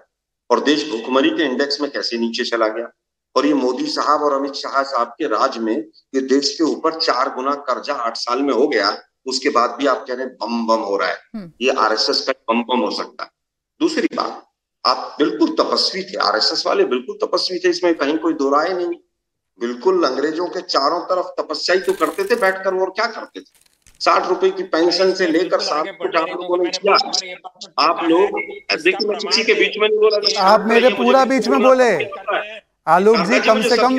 और देश भुखमरी के इंडेक्स में कैसे नीचे चला गया। और ये मोदी साहब और अमित शाह साहब के राज में ये देश के ऊपर 4 गुना कर्जा 8 साल में हो गया। उसके बाद भी आप कह रहे हैं बम बम हो रहा है। ये आरएसएस का बम बम हो सकता है। दूसरी बात, आप बिल्कुल तपस्वी थे, आरएसएस वाले बिल्कुल तपस्वी थे, इसमें कहीं कोई दो राय नहीं। बिल्कुल अंग्रेजों के चारों तरफ तपस्या ही तो करते थे बैठकर, और क्या करते थे? 60 रुपए की पेंशन से लेकर 7 कुछ आप लोगों ने किया। आप लोग देखिए, मैं किसी के बीच में नहीं बोला, आप मेरे पूरा बीच में बोले। आलोक जी कम से कम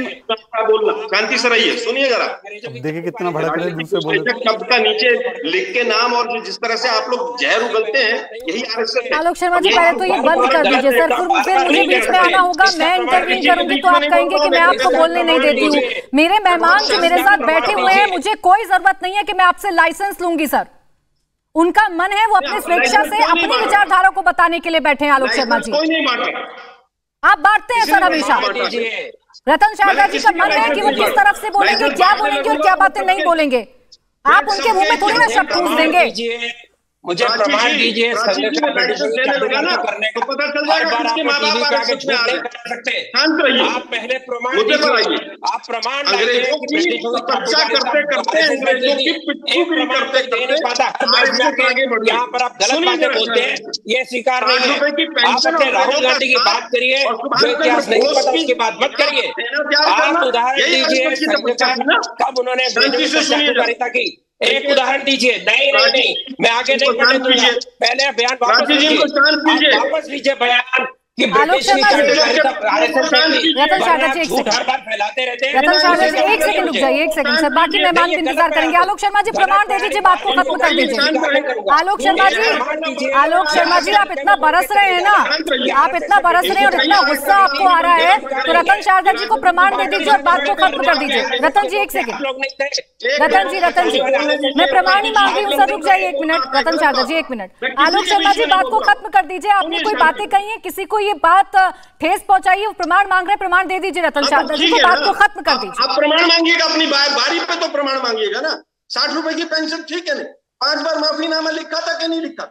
बोलना, शांति से रहिए, सुनिए जरा। देखिए कितना भड़क रहे दूसरे बोले। शब्द का नीचे लिख के नाम और जिस तरह से आप लोग जहर उगलते हैं, यही आरएसएस है। आलोक शर्मा जी पहले तो ये बंद कर दीजिए सर, फिर मुझे बीच में आना होगा, मैं इंटरव्यू करूंगी तो आप कहेंगे कि मैं आपको बोलने नहीं देती हूँ। मेरे मेहमान जो मेरे साथ बैठे हुए हैं, मुझे कोई जरूरत नहीं है कि मैं आपसे लाइसेंस लूंगी सर। उनका मन है, वो अपनी स्वेच्छा से अपनी विचारधारा को बताने के लिए बैठे हैं। आलोक शर्मा जी आप बांटते हैं सर हमेशा। रतन शारदा जी का मन है कि वो किस तरफ से बोलेंगे, क्या बोलेंगे और क्या बातें नहीं बोलेंगे। आप उनके मुंह में थोड़ी ना शब्द ठूस देंगे। मुझे प्रमाण दीजिए, तो पता चल जाएगा किसके माँ बाप आरएसएस में आ रहे हैं। शांत रहिए, आप पहले प्रमाण मुझे बताइए। आप प्रमाण अंग्रेजों की चर्चा करते करते, अंग्रेजों की पिट्ठूगिरी करते करते यहाँ पर आप गलत बातें बोलते हैं, ये स्वीकार नहीं है। आप अपने राहुल गांधी की बात करिए, जो इतिहास नहीं पता उसकी बात मत करिए। आप उदाहरण दीजिए कब उन्होंने चाटुकारिता की, एक उदाहरण दीजिए। नहीं, मैं आगे नहीं बढ़ने दूंगा। पहले बयान वापस लीजिए बयान कि आलोक शर्मा जी, रतन शारदा जी फैलाते रहते हैं। रतन शारदा जी एक सेकंड रुक जाइए, एक सेकंड सर, बाकी मेहमान भी इंतजार करेंगे। आलोक शर्मा जी प्रमाण दे दीजिए, बात को खत्म कर दीजिए। आलोक शर्मा जी आप इतना बरस रहे हैं ना, आप इतना बरस रहे हैं और इतना गुस्सा आपको आ रहा है, तो रतन शारदा जी को प्रमाण दे दीजिए और बात को खत्म कर दीजिए। रतन जी एक सेकंड, रतन जी मैं प्रमाण ही मांग रही हूँ सर, रुक जाइए एक मिनट। रतन शारदा जी एक मिनट, आलोक शर्मा जी बात को खत्म कर दीजिए। आपने कोई बातें कही है, किसी को ये बात ठेस पहुंचाई है, वो प्रमाण मांग रहे हैं, प्रमाण दे दीजिए रतन शारदा जी को, बात को खत्म कर दीजिए। आप प्रमाण मांगिएगा अपनी बारी पे, तो प्रमाण मांगिएगा ना। 60 रुपए की पेंशन ठीक है नहीं, 5 बार माफीनामा लिखा था कि नहीं लिखा?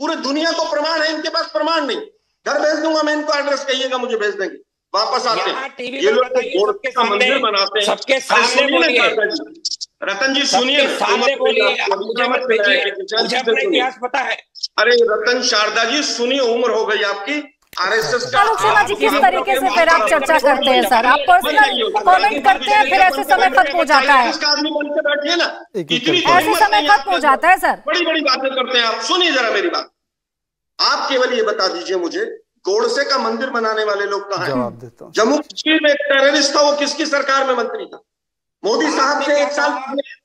पूरे दुनिया को प्रमाण है, इनके पास प्रमाण नहीं। घर भेज दूंगा मैं इनको, एड्रेस कहिएगा मुझे, भेज देंगे। वापस आते हैं ये लोग, गोरखे का मंदिर बनाते हैं सबके सामने। रतन जी सुनिए, सामने बोलिए, मुझे अपना इतिहास पता है। अरे रतन शारदा जी सुनिए, उम्र हो गई आपकी। आरएसएस का आलोक शर्मा जी किस तरीके से फिर आप चर्चा करते हैं सर? आप पर्सनल कमेंट करते हैं, फिर ऐसे समय खत्म हो जाता है। आदमी बन के बैठिए ना, ऐसे समय खत्म हो जाता है सर। बड़ी बड़ी बातें करते हैं आप। सुनिए जरा मेरी बात, आप केवल ये बता दीजिए मुझे, गोडसे का मंदिर बनाने वाले लोग कहाँ हैं? जवाब देता हूं। जम्मू कश्मीर में एक टेररिस्ट था, वो किसकी सरकार में मंत्री था? मोदी साहब से 1 साल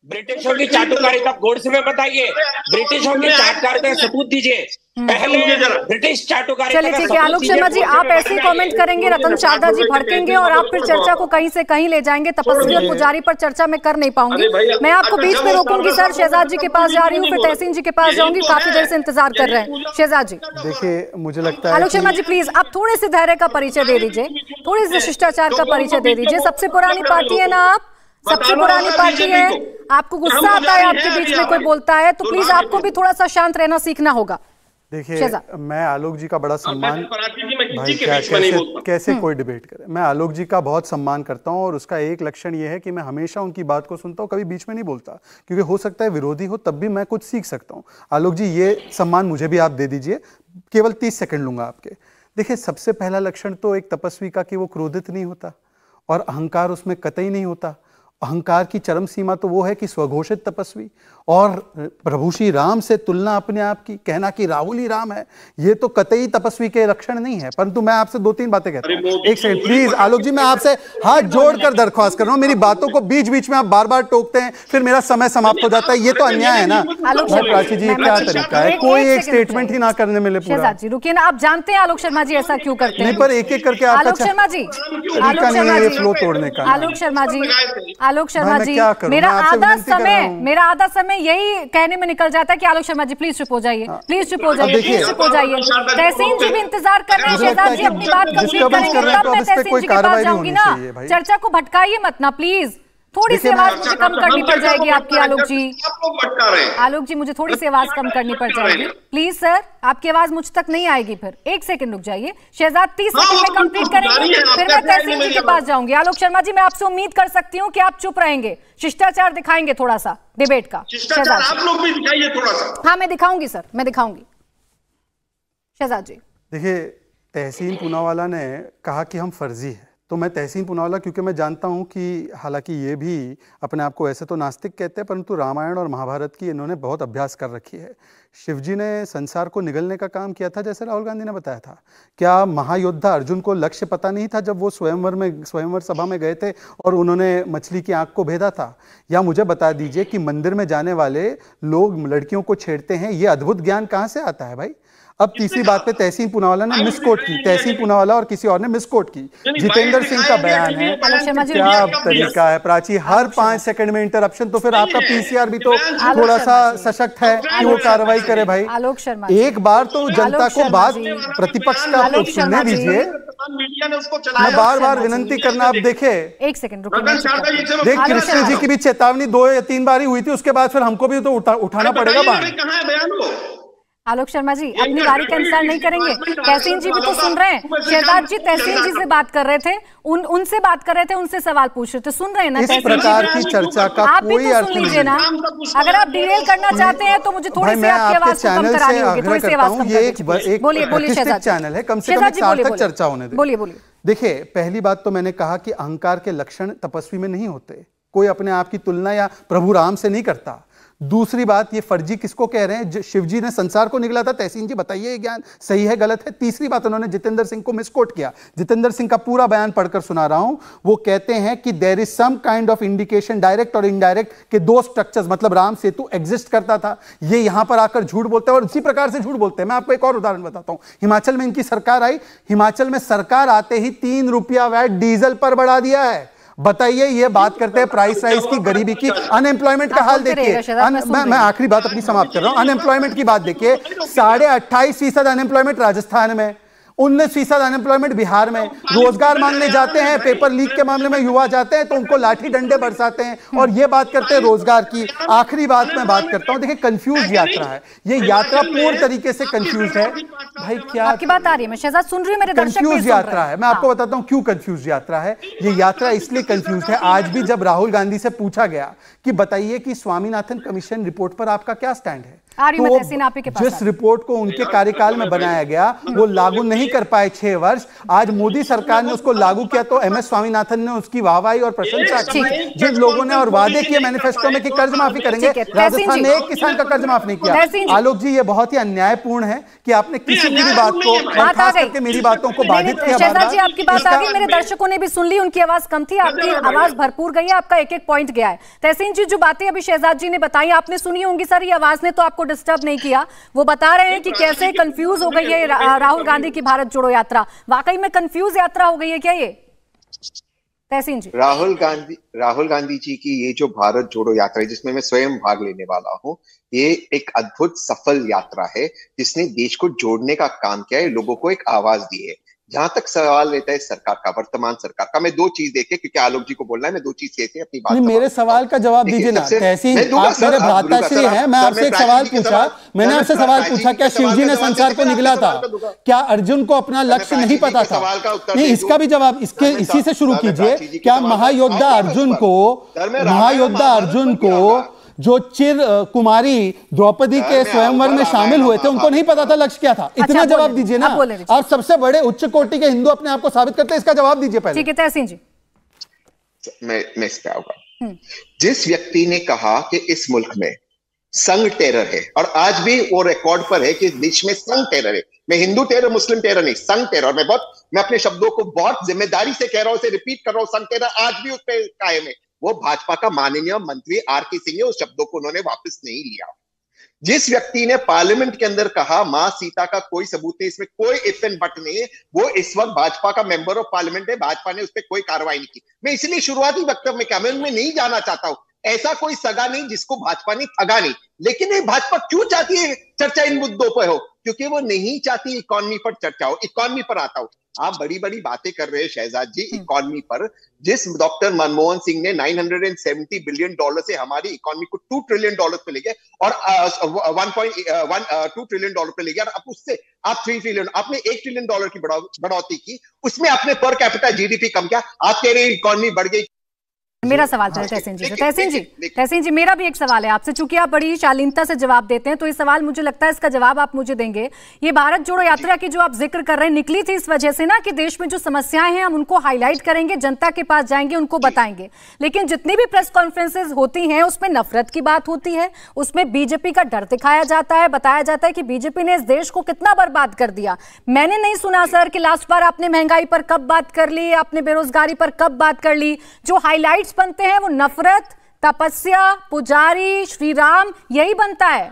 ब्रिटिशों की चाटुकारिता गोडसे में बताइए, ब्रिटिशों की चाटुकारिता सबूत दीजिए। पहले ब्रिटिश चाटुकारिता। चलिए ठीक है आलोक शर्मा जी, आप ऐसे कमेंट करेंगे, रतन शारदा जी भड़केंगे और आप फिर चर्चा को कहीं से कहीं ले जाएंगे। तपस्वी और पुजारी पर चर्चा में कर नहीं पाऊंगी, मैं आपको बीच में रोकूंगी सर। शहजाद जी के पास जा रही हूँ, फिर तहसीन जी के पास जाऊंगी, काफी देर से इंतजार कर रहे हैं। शहजाद जी देखिए, मुझे लगता है आलोक शर्मा जी प्लीज आप थोड़े से धैर्य का परिचय दे दीजिए, थोड़ी सी शिष्टाचार का परिचय दे दीजिए। सबसे पुरानी पार्टी है ना आप, सबसे पुरानी पार्टी है, आपको गुस्सा आता है आपके बीच में कोई बोलता है, तो प्लीज आपको भी थोड़ा सा शांत रहना सीखना होगा। देखिए, मैं आलोक जी का बड़ा सम्मान, भाई कैसे कोई डिबेट करे, मैं आलोक जी का बहुत सम्मान करता हूं और उसका एक लक्षण ये है कि मैं हमेशा उनकी बात को सुनता हूं, कभी बीच में नहीं बोलता, क्योंकि हो सकता है विरोधी हो, तब भी मैं कुछ सीख सकता हूं। आलोक जी ये सम्मान मुझे भी आप दे दीजिए, केवल 30 सेकंड लूंगा आपके। देखिए, सबसे पहला लक्षण तो एक तपस्वी का कि वो क्रोधित नहीं होता और अहंकार उसमें कतई नहीं होता। अहंकार की चरम सीमा तो वो है कि स्वघोषित तपस्वी और प्रभु श्री राम से तुलना अपने आप की, कहना कि राहुल ही राम है, ये तो कतई तपस्वी के लक्षण नहीं है। परंतु मैं आपसे 2-3 बातें कहता हूं। एक सेकंड प्लीज आलोक जी, मैं आपसे हाथ जोड़कर दरख्वास्त कर रहा हूं, मेरी बातों को बीच बीच में आप बार बार टोकते हैं, फिर मेरा समय समाप्त हो जाता है, ये तो अन्याय है ना। प्राची जी, क्या तरीका है, कोई एक स्टेटमेंट ही ना करने मिले पूरा। शहजाद जी रुकिए ना, आप जानते हैं आलोक शर्मा जी ऐसा क्यों करते हैं? नहीं, पर एक एक करके आलोक शर्मा जी, फ्लो तोड़ने का। आलोक शर्मा जी, मेरा आधा समय यही कहने में निकल जाता है कि आलोक शर्मा जी प्लीज चुप हो जाइए, प्लीज चुप हो जाइए, प्लीज चुप हो जाइए। तहसीन जी भी इंतजार कर रहे हैं, शहजाद जी अपनी बात कंप्लीट करेंगे तब मैं तहसीन जी के पास जाऊंगी ना। चर्चा को भटकाइए मत ना प्लीज, थोड़ी सी आवाज मुझे कम करनी पड़ जाएगी आपकी। आलोक जी मुझे थोड़ी सी आवाज कम करनी पड़ जाएगी प्लीज सर, आपकी आवाज मुझ तक नहीं आएगी। फिर 1 सेकंड रुक जाइए, शहजाद 30 सेकंड में कंप्लीट करेंगे, फिर मैं तहसीन जी के पास जाऊंगी। आलोक शर्मा जी, मैं आपसे उम्मीद कर सकती हूँ कि आप चुप रहेंगे, शिष्टाचार दिखाएंगे थोड़ा सा डिबेट का। शिष्टाचार आप लोग भी दिखाइए थोड़ा सा। हाँ मैं दिखाऊंगी सर, मैं दिखाऊंगी। शहजाद जी देखिए, तहसीन पूनावाला ने कहा कि हम फर्जी है, तो मैं तहसीन पूनावाला, क्योंकि मैं जानता हूं कि हालांकि ये भी अपने आप को ऐसे तो नास्तिक कहते हैं, परंतु रामायण और महाभारत की इन्होंने बहुत अभ्यास कर रखी है। शिवजी ने संसार को निगलने का काम किया था, जैसे राहुल गांधी ने बताया था। क्या महायोद्धा अर्जुन को लक्ष्य पता नहीं था जब वो स्वयंवर सभा में गए थे और उन्होंने मछली की आंख को भेदा था? या मुझे बता दीजिए कि मंदिर में जाने वाले लोग लड़कियों को छेड़ते हैं, ये अद्भुत ज्ञान कहां से आता है भाई? अब तीसरी बात पे तहसीन पूनावाला ने मिसकोट की, तहसीन पूनावाला और किसी और ने मिसकोट की। जितेंद्र सिंह का बयान है, क्या तरीका है प्राची, हर 5 सेकंड में इंटरप्शन। तो फिर आपका पीसीआर भी तो थोड़ा सा सशक्त है कि वो कार्रवाई करे भाई। आलोक शर्मा, एक बार तो जनता को बात प्रतिपक्ष का सुनने दीजिए। मैं बार बार विनंती करना, आप देखे, एक सेकंड रुकिए। देख, कृष्ण जी की भी चेतावनी 2 या 3 बार ही हुई थी, उसके बाद फिर हमको भी तो उठाना पड़ेगा बात। आलोक शर्मा जी अपनी बारी के अनुसार नहीं करेंगे? तहसीन जी भी तो सुन रहे हैं। शहजाद जी तहसीन जी से बात कर रहे थे, उनसे बात कर रहे थे, उनसे सवाल पूछ रहे थे, सुन रहे हैं ना? इस प्रकार की चर्चा का आप भी कोई तो अर्थ सुन नहीं लीजिए ना। अगर आप डिटेल करना चाहते हैं तो मुझे थोड़ी सी आपकी आवाज को कम करानी होगी, थोड़ी सी आवाज कम करानी। बोलिए बोलिए शहजाद चैनल है, कम से कम सार्थक चर्चा होने दे। बोलिए बोलिए। देखिए, पहली बात तो मैंने कहा कि अहंकार के लक्षण तपस्वी में नहीं होते। कोई अपने आप की तुलना या प्रभु राम से नहीं करता। दूसरी बात, ये फर्जी किसको कह रहे हैं? शिवजी ने संसार को निगला था। तहसीन जी बताइए ये ज्ञान सही है गलत है? तीसरी बात, उन्होंने जितेंद्र सिंह को मिसकोट किया। जितेंद्र सिंह का पूरा बयान पढ़कर सुना रहा हूं। वो कहते हैं कि there is some kind of indication, direct और इनडायरेक्ट, के 2 स्ट्रक्चर्स, मतलब राम सेतु एग्जिस्ट करता था। ये यहां पर आकर झूठ बोलते हैं और इसी प्रकार से झूठ बोलते हैं। मैं आपको एक और उदाहरण बताता हूं। हिमाचल में इनकी सरकार आई, हिमाचल में सरकार आते ही 3 रुपया वैट डीजल पर बढ़ा दिया है। बताइए, ये बात करते हैं प्राइस राइज की, गरीबी की, अनएम्प्लॉयमेंट का हाल देखिए। मैं आखिरी बात अपनी समाप्त कर रहा हूं। अनएम्प्लॉयमेंट की बात देखिए, 28.5% अनएम्प्लॉयमेंट राजस्थान में, 19% अनएम्प्लॉयमेंट बिहार में। रोजगार मांगने जाते हैं, पेपर लीक के मामले में युवा जाते हैं तो उनको लाठी डंडे बरसाते हैं और ये बात करते हैं रोजगार की। आखिरी बात मैं बात करता हूं, देखिए कंफ्यूज यात्रा है ये, यात्रा पूर्ण तरीके से कंफ्यूज है भाई। क्या आपकी बात आ रही है? मैं शहजाद सुन रही हूं, मेरे दर्शक भी कंफ्यूज यात्रा है। मैं आपको बताता हूं क्यों कंफ्यूज यात्रा है। ये यात्रा इसलिए कंफ्यूज है, आज भी जब राहुल गांधी से पूछा गया कि बताइए कि स्वामीनाथन कमीशन रिपोर्ट पर आपका क्या स्टैंड है, तो जिस रिपोर्ट को उनके कार्यकाल में बनाया गया वो लागू नहीं कर पाए 6 वर्ष। आज मोदी सरकार ने उसको लागू किया तो MS स्वामीनाथन ने उसकी वाहवाही और प्रशंसा की। जिन लोगों ने और वादे किए मैनिफेस्टो में कि कर्ज माफी करेंगे, राजस्थान ने एक किसान का कर्ज माफ नहीं किया। आलोक जी, ये बहुत ही अन्यायपूर्ण है कि आपने किसी की भी बात को, खास करके मेरी बातों को बाधित किया। शहजाद जी आपकी बात आ गई, मेरे दर्शकों ने भी सुन ली, उनकी आवाज कम थी, आपकी आवाज भरपूर गई है, आपका एक एक पॉइंट गया है। तहसीन जी, जो बातें अभी शहजाद जी ने बताई आपने सुनी होंगी सर, ये आवाज ने तो आपको डिस्टर्ब नहीं किया। वो बता रहे हैं कि कैसे कंफ्यूज हो गई है राहुल गांधी की भारत जोड़ो यात्रा। वाकई में कंफ्यूज यात्रा हो गई है क्या ये तहसीन जी? राहुल गांधी जी की ये जो भारत जोड़ो यात्रा है, जिसमें मैं स्वयं भाग लेने वाला हूं, ये एक अद्भुत सफल यात्रा है जिसने देश को जोड़ने का काम किया है, लोगों को एक आवाज दी है। जहां तक सवाल रहता है सरकार का, वर्तमान सरकार का, मैं 2 चीज देखे, क्योंकि आलोक जी को बोलना है, मैं 2 चीज कहते हैं अपनी बात। मेरे सवाल का जवाब दीजिए ना तहसीन, आप मेरे भ्राताश्री हैं। मैं आपसे एक सवाल पूछा, मैंने आपसे सवाल पूछा, क्या शिवजी ने संसार को निगला था? क्या अर्जुन को अपना लक्ष्य नहीं पता था? नहीं, इसका भी जवाब इसी से शुरू कीजिए। क्या महायोद्धा अर्जुन को जो चिर कुमारी द्रौपदी के स्वयंवर में शामिल हुए थे, उनको नहीं पता था लक्ष्य क्या था? इतना जवाब दीजिए ना। आप सबसे बड़े उच्च कोटि के हिंदू अपने आप को साबित करते हैं, इसका जवाब दीजिए पहले। ठीक है तहसीन जी, मैं इस पे आऊंगा। जिस व्यक्ति ने कहा कि इस मुल्क में संघ टेरर है, और आज भी वो रिकॉर्ड पर है कि देश में संघ टेरर है, मैं हिंदू टेरर मुस्लिम टेरर नहीं, संघ टेरर, मैं अपने शब्दों को बहुत जिम्मेदारी से कह रहा हूं, रिपीट कर रहा हूं, संघ टेरर आज भी उस पर कायम है। वो भाजपा का माननीय मंत्री RK सिंह है, उस शब्दों को उन्होंने वापस नहीं लिया। जिस व्यक्ति ने पार्लियामेंट के अंदर कहा मां सीता का कोई सबूत नहीं, इसमें कोई इफ एंड बट नहीं है, वो इस वक्त भाजपा का मेंबर ऑफ पार्लियामेंट है, भाजपा ने उस पर कोई कार्रवाई नहीं की। मैं इसलिए शुरुआती वक्तव्य में कैमरे में नहीं जाना चाहता हूं, ऐसा कोई सगा नहीं जिसको भाजपा ने ठगा नहीं, लेकिन ये भाजपा क्यों चाहती है चर्चा इन मुद्दों पर हो? क्योंकि वो नहीं चाहती इकोनॉमी पर चर्चा हो। इकोनॉमी पर आता हो, आप बड़ी बड़ी बातें कर रहे हैं शहजाद जी इकोनॉमी पर। जिस डॉक्टर मनमोहन सिंह ने $970 बिलियन से हमारी इकोनॉमी को $2 ट्रिलियन पे ले गए और 1.2 ट्रिलियन पे ले गए, और अब उससे आप 3 ट्रिलियन, आपने $1 ट्रिलियन की बढ़ोतरी की, उसमें आपने पर कैपिटा GDP कम किया, आप कह रहे हैं इकोनॉमी बढ़ गई। मेरा सवाल था तहसीन जी से। तहसीन जी मेरा भी एक सवाल है आपसे, चूंकि आप बड़ी शालीनता से जवाब देते हैं तो ये सवाल मुझे लगता है इसका जवाब आप मुझे देंगे। ये भारत जोड़ो यात्रा की जो आप जिक्र कर रहे हैं निकली थी इस वजह से ना कि देश में जो समस्याएं हैं हम उनको हाईलाइट करेंगे, जनता के पास जाएंगे, उनको बताएंगे। लेकिन जितनी भी प्रेस कॉन्फ्रेंसेज होती हैं उसमें नफरत की बात होती है, उसमें बीजेपी का डर दिखाया जाता है, बताया जाता है कि बीजेपी ने इस देश को कितना बर्बाद कर दिया। मैंने नहीं सुना सर कि लास्ट बार आपने महंगाई पर कब बात कर ली, आपने बेरोजगारी पर कब बात कर ली। जो हाइलाइट्स बनते हैं वो नफरत, तपस्या, पुजारी, श्री राम, यही बनता है।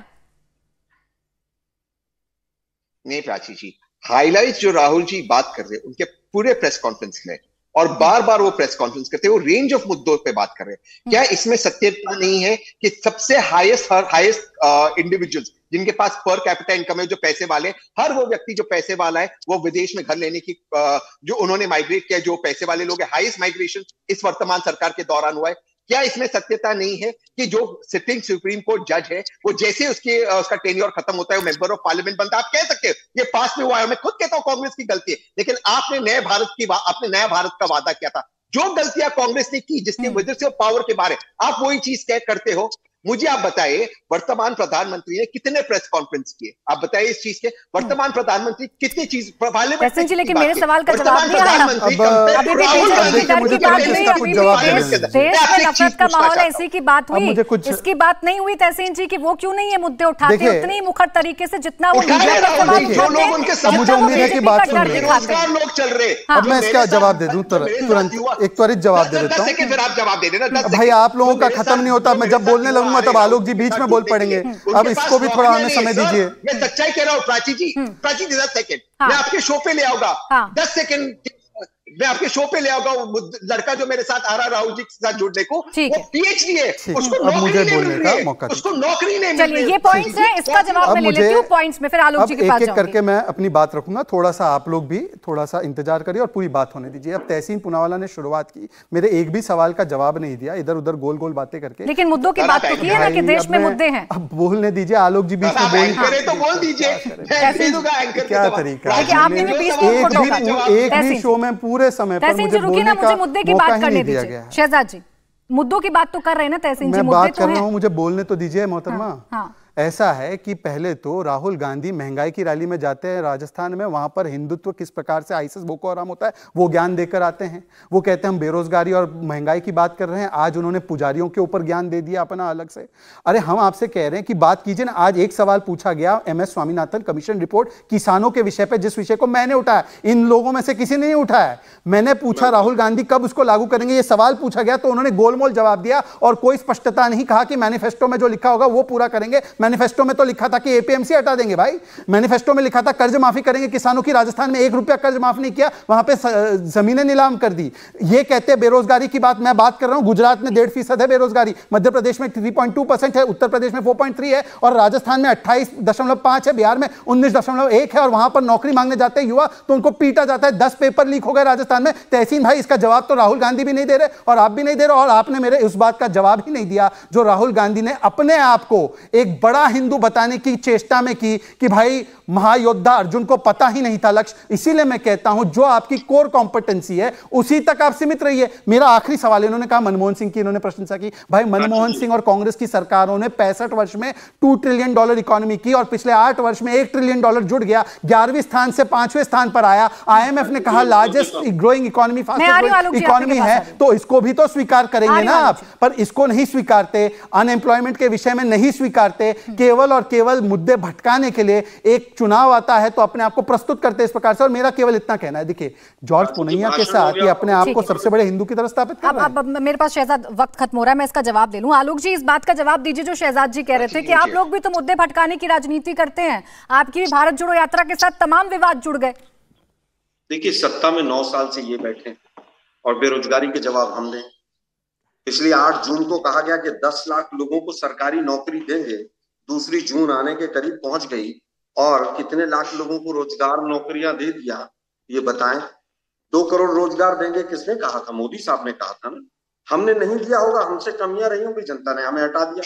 नहीं प्राची जी, हाइलाइट्स जो राहुल जी बात कर रहे हैं उनके पूरे प्रेस कॉन्फ्रेंस में, और बार बार वो प्रेस कॉन्फ्रेंस करते हैं, वो रेंज ऑफ मुद्दों पे बात कर रहे हैं। क्या इसमें सत्यता नहीं है कि सबसे हाईएस्ट इंडिविजुअल्स जिनके पास पर कैपिटा इनकम है, जो पैसे वाले, हर वो व्यक्ति जो पैसे वाला है वो विदेश में घर लेने की जो उन्होंने माइग्रेट किया, जो पैसे वाले लोग हैं, हाईएस्ट माइग्रेशन इस वर्तमान सरकार के दौरान हुआ है। क्या इसमें सत्यता नहीं है कि जो सिटिंग सुप्रीम कोर्ट जज है वो जैसे उसका टेन्योर खत्म होता है वो मेंबर ऑफ पार्लियामेंट बनता है? आप कह सकते हो ये पास में हुआ है, मैं खुद कहता हूं कांग्रेस की गलती है, लेकिन आपने नया भारत का वादा किया था। जो गलतियां कांग्रेस ने की जिसकी वजह से पावर के बारे आप वही चीज करते हो। मुझे आप बताइए वर्तमान प्रधानमंत्री ने कितने प्रेस कॉन्फ्रेंस किए? आप बताइए इस चीज के वर्तमान प्रधानमंत्री कितनी चीज जी, लेकिन मेरे सवाल का जवाब नहीं आया। नफरत का माहौल है, इसी की बात हुई, इसकी बात नहीं हुई तहसीन जी कि वो क्यों नहीं ये मुद्दे उठाते उतनी मुखर तरीके से जितना वो मीडिया का सवाल उठाते। मुझे उम्मीद है कि बात सुन रहे हैं। लोग चल रहे। अब मैं इसका जवाब दे दूं तुरंत, एक त्वरित जवाब दे देता हूँ। फिर आप जवाब दे देना भाई, आप लोगों का खत्म नहीं होता, मैं जब बोलने लगूंगा तब आलोक जी बीच में बोल पड़ेंगे। अब इसको भी थोड़ा हमें समय दीजिए। मैं सच्चाई कह रहा हूँ प्राची जी, 10 सेकंड मैं आपके शो पे ले आऊंगा। 10 सेकंड मैं आपके शो पे ले आऊंगा। वो लड़का जो मेरे साथ आ रहा राहुल जी के साथ जुड़ने को, वो पीएचडी है, उसको नौकरी नहीं मिल रही है, उसको नौकरी नहीं मिल रही है। चलिए ये पॉइंट्स है, इसका जवाब मैं ले लेती हूं पॉइंट्स में, फिर आलोक जी के पास एक-एक करके मैं अपनी बात रखूंगा। थोड़ा सा आप लोग भी थोड़ा सा इंतजार करिए और पूरी बात होने दीजिए। अब तहसीन पूनावाला ने शुरुआत की, मेरे एक भी सवाल का जवाब नहीं दिया, इधर उधर गोल गोल बातें करके। लेकिन मुद्दों की बात तो की है ना कि देश में मुद्दे हैं। अब बोलने दीजिए, आलोक जी बीच में बोल दीजिए। क्या तरीका है, एक भी शो में पूरे समय पर रुकिए ना, मुझे मुद्दे की बात करने दीजिए। शहजाद जी मुद्दों की बात तो कर रहे हैं ना तहसीन जी, मैं बात कर रहा हूं, मुझे बोलने तो दीजिए मोहतरमा। हाँ। ऐसा है कि पहले तो राहुल गांधी महंगाई की रैली में जाते हैं राजस्थान में, वहां पर हिंदुत्व किस प्रकार से आईएसआईएस बोको हराम होता है वो ज्ञान देकर आते हैं। वो कहते हैं हम बेरोजगारी और महंगाई की बात कर रहे हैं, आज उन्होंने पुजारियों के ऊपर ज्ञान दे दिया अपना अलग से। अरे हम आपसे कह रहे हैं कि बात कीजिए ना। आज एक सवाल पूछा गया MS स्वामीनाथन कमीशन रिपोर्ट किसानों के विषय पर, जिस विषय को मैंने उठाया, इन लोगों में से किसी ने नहीं उठाया। मैंने पूछा राहुल गांधी कब उसको लागू करेंगे, ये सवाल पूछा गया तो उन्होंने गोलमोल जवाब दिया और कोई स्पष्टता नहीं, कहा कि मैनिफेस्टो में जो लिखा होगा वो पूरा करेंगे। मैनिफेस्टो में तो लिखा था कि एपीएमसी हटा देंगे। भाई मैनिफेस्टो में लिखा था कर्ज माफी करेंगे किसानों की, राजस्थान में 1 रुपया कर्ज माफ नहीं किया, वहां पे जमीनें नीलाम कर दी। ये कहते बेरोजगारी की बात, मैं बात कर रहा हूं गुजरात में 1.5% है बेरोजगारी, मध्य प्रदेश में 3.2% है, उत्तर प्रदेश में 4.3 है और राजस्थान में 28.5 है, बिहार में 19.1 है। और वहां पर नौकरी मांगने जाते हैं युवा तो उनको पीटा जाता है। 10 पेपर लीक हो गए राजस्थान में। तहसीन भाई इसका जवाब तो राहुल गांधी भी नहीं दे रहे और आप भी नहीं दे रहे, और आपने मेरे उस बात का जवाब ही नहीं दिया जो राहुल गांधी ने अपने आप को एक बड़ा हिंदू बताने की चेष्टा में की कि भाई महायोद्धा अर्जुन को पता ही नहीं था लक्ष्य। इसीलिए मैं कहता हूं जो आपकी कोर कॉम्पिटेंसी है उसी तक आप सीमित रहिए। मेरा आखिरी सवाल, इन्होंने कहा मनमोहन सिंह की इन्होंने प्रशंसा की। भाई मनमोहन सिंह और कांग्रेस की सरकारों ने 65 वर्ष में $2 ट्रिलियन इकोनॉमी की और पिछले 8 वर्ष में $1 ट्रिलियन जुड़ गया, 11वें स्थान से 5वें स्थान पर आया। IMF ने कहा largest growing economy, fastest economy है, तो इसको भी तो स्वीकार करेंगे ना आप, पर इसको नहीं स्वीकारते। अनएम्प्लॉयमेंट के विषय में नहीं स्वीकारते, केवल और केवल मुद्दे भटकाने के लिए एक चुनाव आता है तो अपने आप को प्रस्तुत करते इस प्रकार से। और मेरा केवल इतना कहना है, देखिए जॉर्ज पुनैया के साथ ये अपने आप को सबसे बड़े हिंदू की तरह स्थापित कर रहे हैं। अब मेरे पास शहजाद वक्त खत्म हो रहा है, मैं इसका जवाब दे लूं। आलोक जी इस बात का जवाब दीजिए जो शहजाद जी कह रहे थे कि आप लोग भी तो मुद्दे भटकाने की राजनीति करते हैं, आपकी भी भारत जोड़ो यात्रा के साथ तमाम विवाद जुड़ गए। देखिए सत्ता में 9 साल से ये बैठे और बेरोजगारी के जवाब हम दें, इसलिए 8 जून को कहा गया कि 10 लाख लोगों को सरकारी नौकरी देंगे। 2 जून आने के करीब पहुंच गई और कितने लाख लोगों को रोजगार नौकरियां दे दिया ये बताएं। 2 करोड़ रोजगार देंगे किसने कहा था? मोदी साहब ने कहा था ना। हमने नहीं दिया होगा, हमसे कमियां रही होंगी, जनता ने हमें हटा दिया।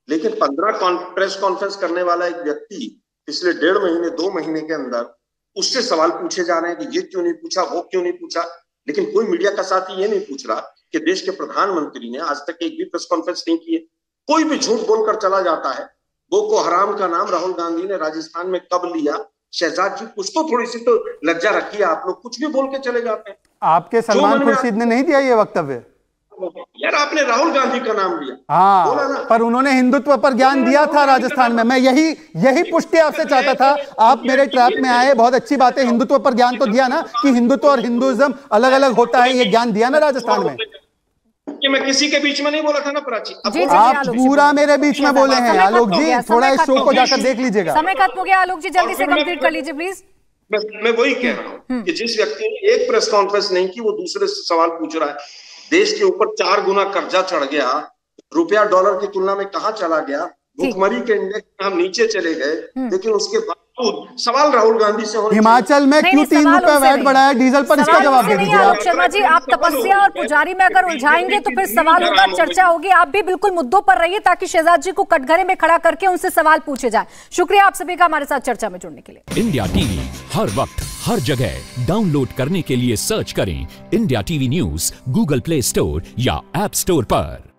लेकिन 15 प्रेस कॉन्फ्रेंस करने वाला एक व्यक्ति पिछले 1.5 महीने 2 महीने के अंदर उससे सवाल पूछे जा रहे हैं कि ये क्यों नहीं पूछा, वो क्यों नहीं पूछा। लेकिन कोई मीडिया का साथी ये नहीं पूछ रहा कि देश के प्रधानमंत्री ने आज तक एक भी प्रेस कॉन्फ्रेंस नहीं की है। कोई भी झूठ बोलकर चला जाता है। बोको हराम का नाम राहुल गांधी ने राजस्थान में कब लिया? शहजाद जी, कुछ तो थोड़ी सी तो लज्जा रखिए, आप लोग कुछ भी बोल के चले जाते हैं। आपके सलमान खुर्शीद ने नहीं दिया ये वक्तव्य? यार आपने राहुल गांधी का नाम लिया। हाँ, पर उन्होंने हिंदुत्व पर ज्ञान दिया था राजस्थान में। मैं यही पुष्टि आपसे चाहता था। आप मेरे ट्रैप में आए, बहुत अच्छी बात है। हिंदुत्व पर ज्ञान तो दिया ना, कि हिंदुत्व और हिंदुइज्म अलग अलग होता है, ये ज्ञान दिया ना राजस्थान में। कि मैं किसी के बीच में नहीं बोला था ना प्राची। आप पूरा मेरे बीच में बोले हैं आलोक जी। थोड़ा इस शो को जाकर देख लीजिएगा। समय खत्म हो गया आलोक जी, जल्दी से कंप्लीट कर लीजिए प्लीज। मैं वही कह रहा हूँ कि जिस व्यक्ति ने एक प्रेस कॉन्फ्रेंस नहीं की, वो दूसरे से सवाल पूछ रहा है। देश के ऊपर 4 गुना कर्जा चढ़ गया, रुपया डॉलर की तुलना में कहां चला गया, भुखमरी के इंडेक्स में हम नीचे चले गए, लेकिन उसके बावजूद सवाल राहुल गांधी से होने। हिमाचल में क्यों 3 रुपए वैट बढ़ाया डीजल पर, इसका जवाब दे दीजिए आप। शर्मा जी, आप तपस्या और पुजारी में अगर उलझाएंगे तो फिर सवाल होगा, चर्चा होगी। आप भी बिल्कुल मुद्दों पर रहिए ताकि शहजाद जी को कटघरे में खड़ा करके उनसे सवाल पूछे जाए। शुक्रिया आप सभी का हमारे साथ चर्चा में जुड़ने के लिए। इंडिया टीवी हर वक्त हर जगह डाउनलोड करने के लिए सर्च करें India TV news Google play store या ऐप स्टोर पर।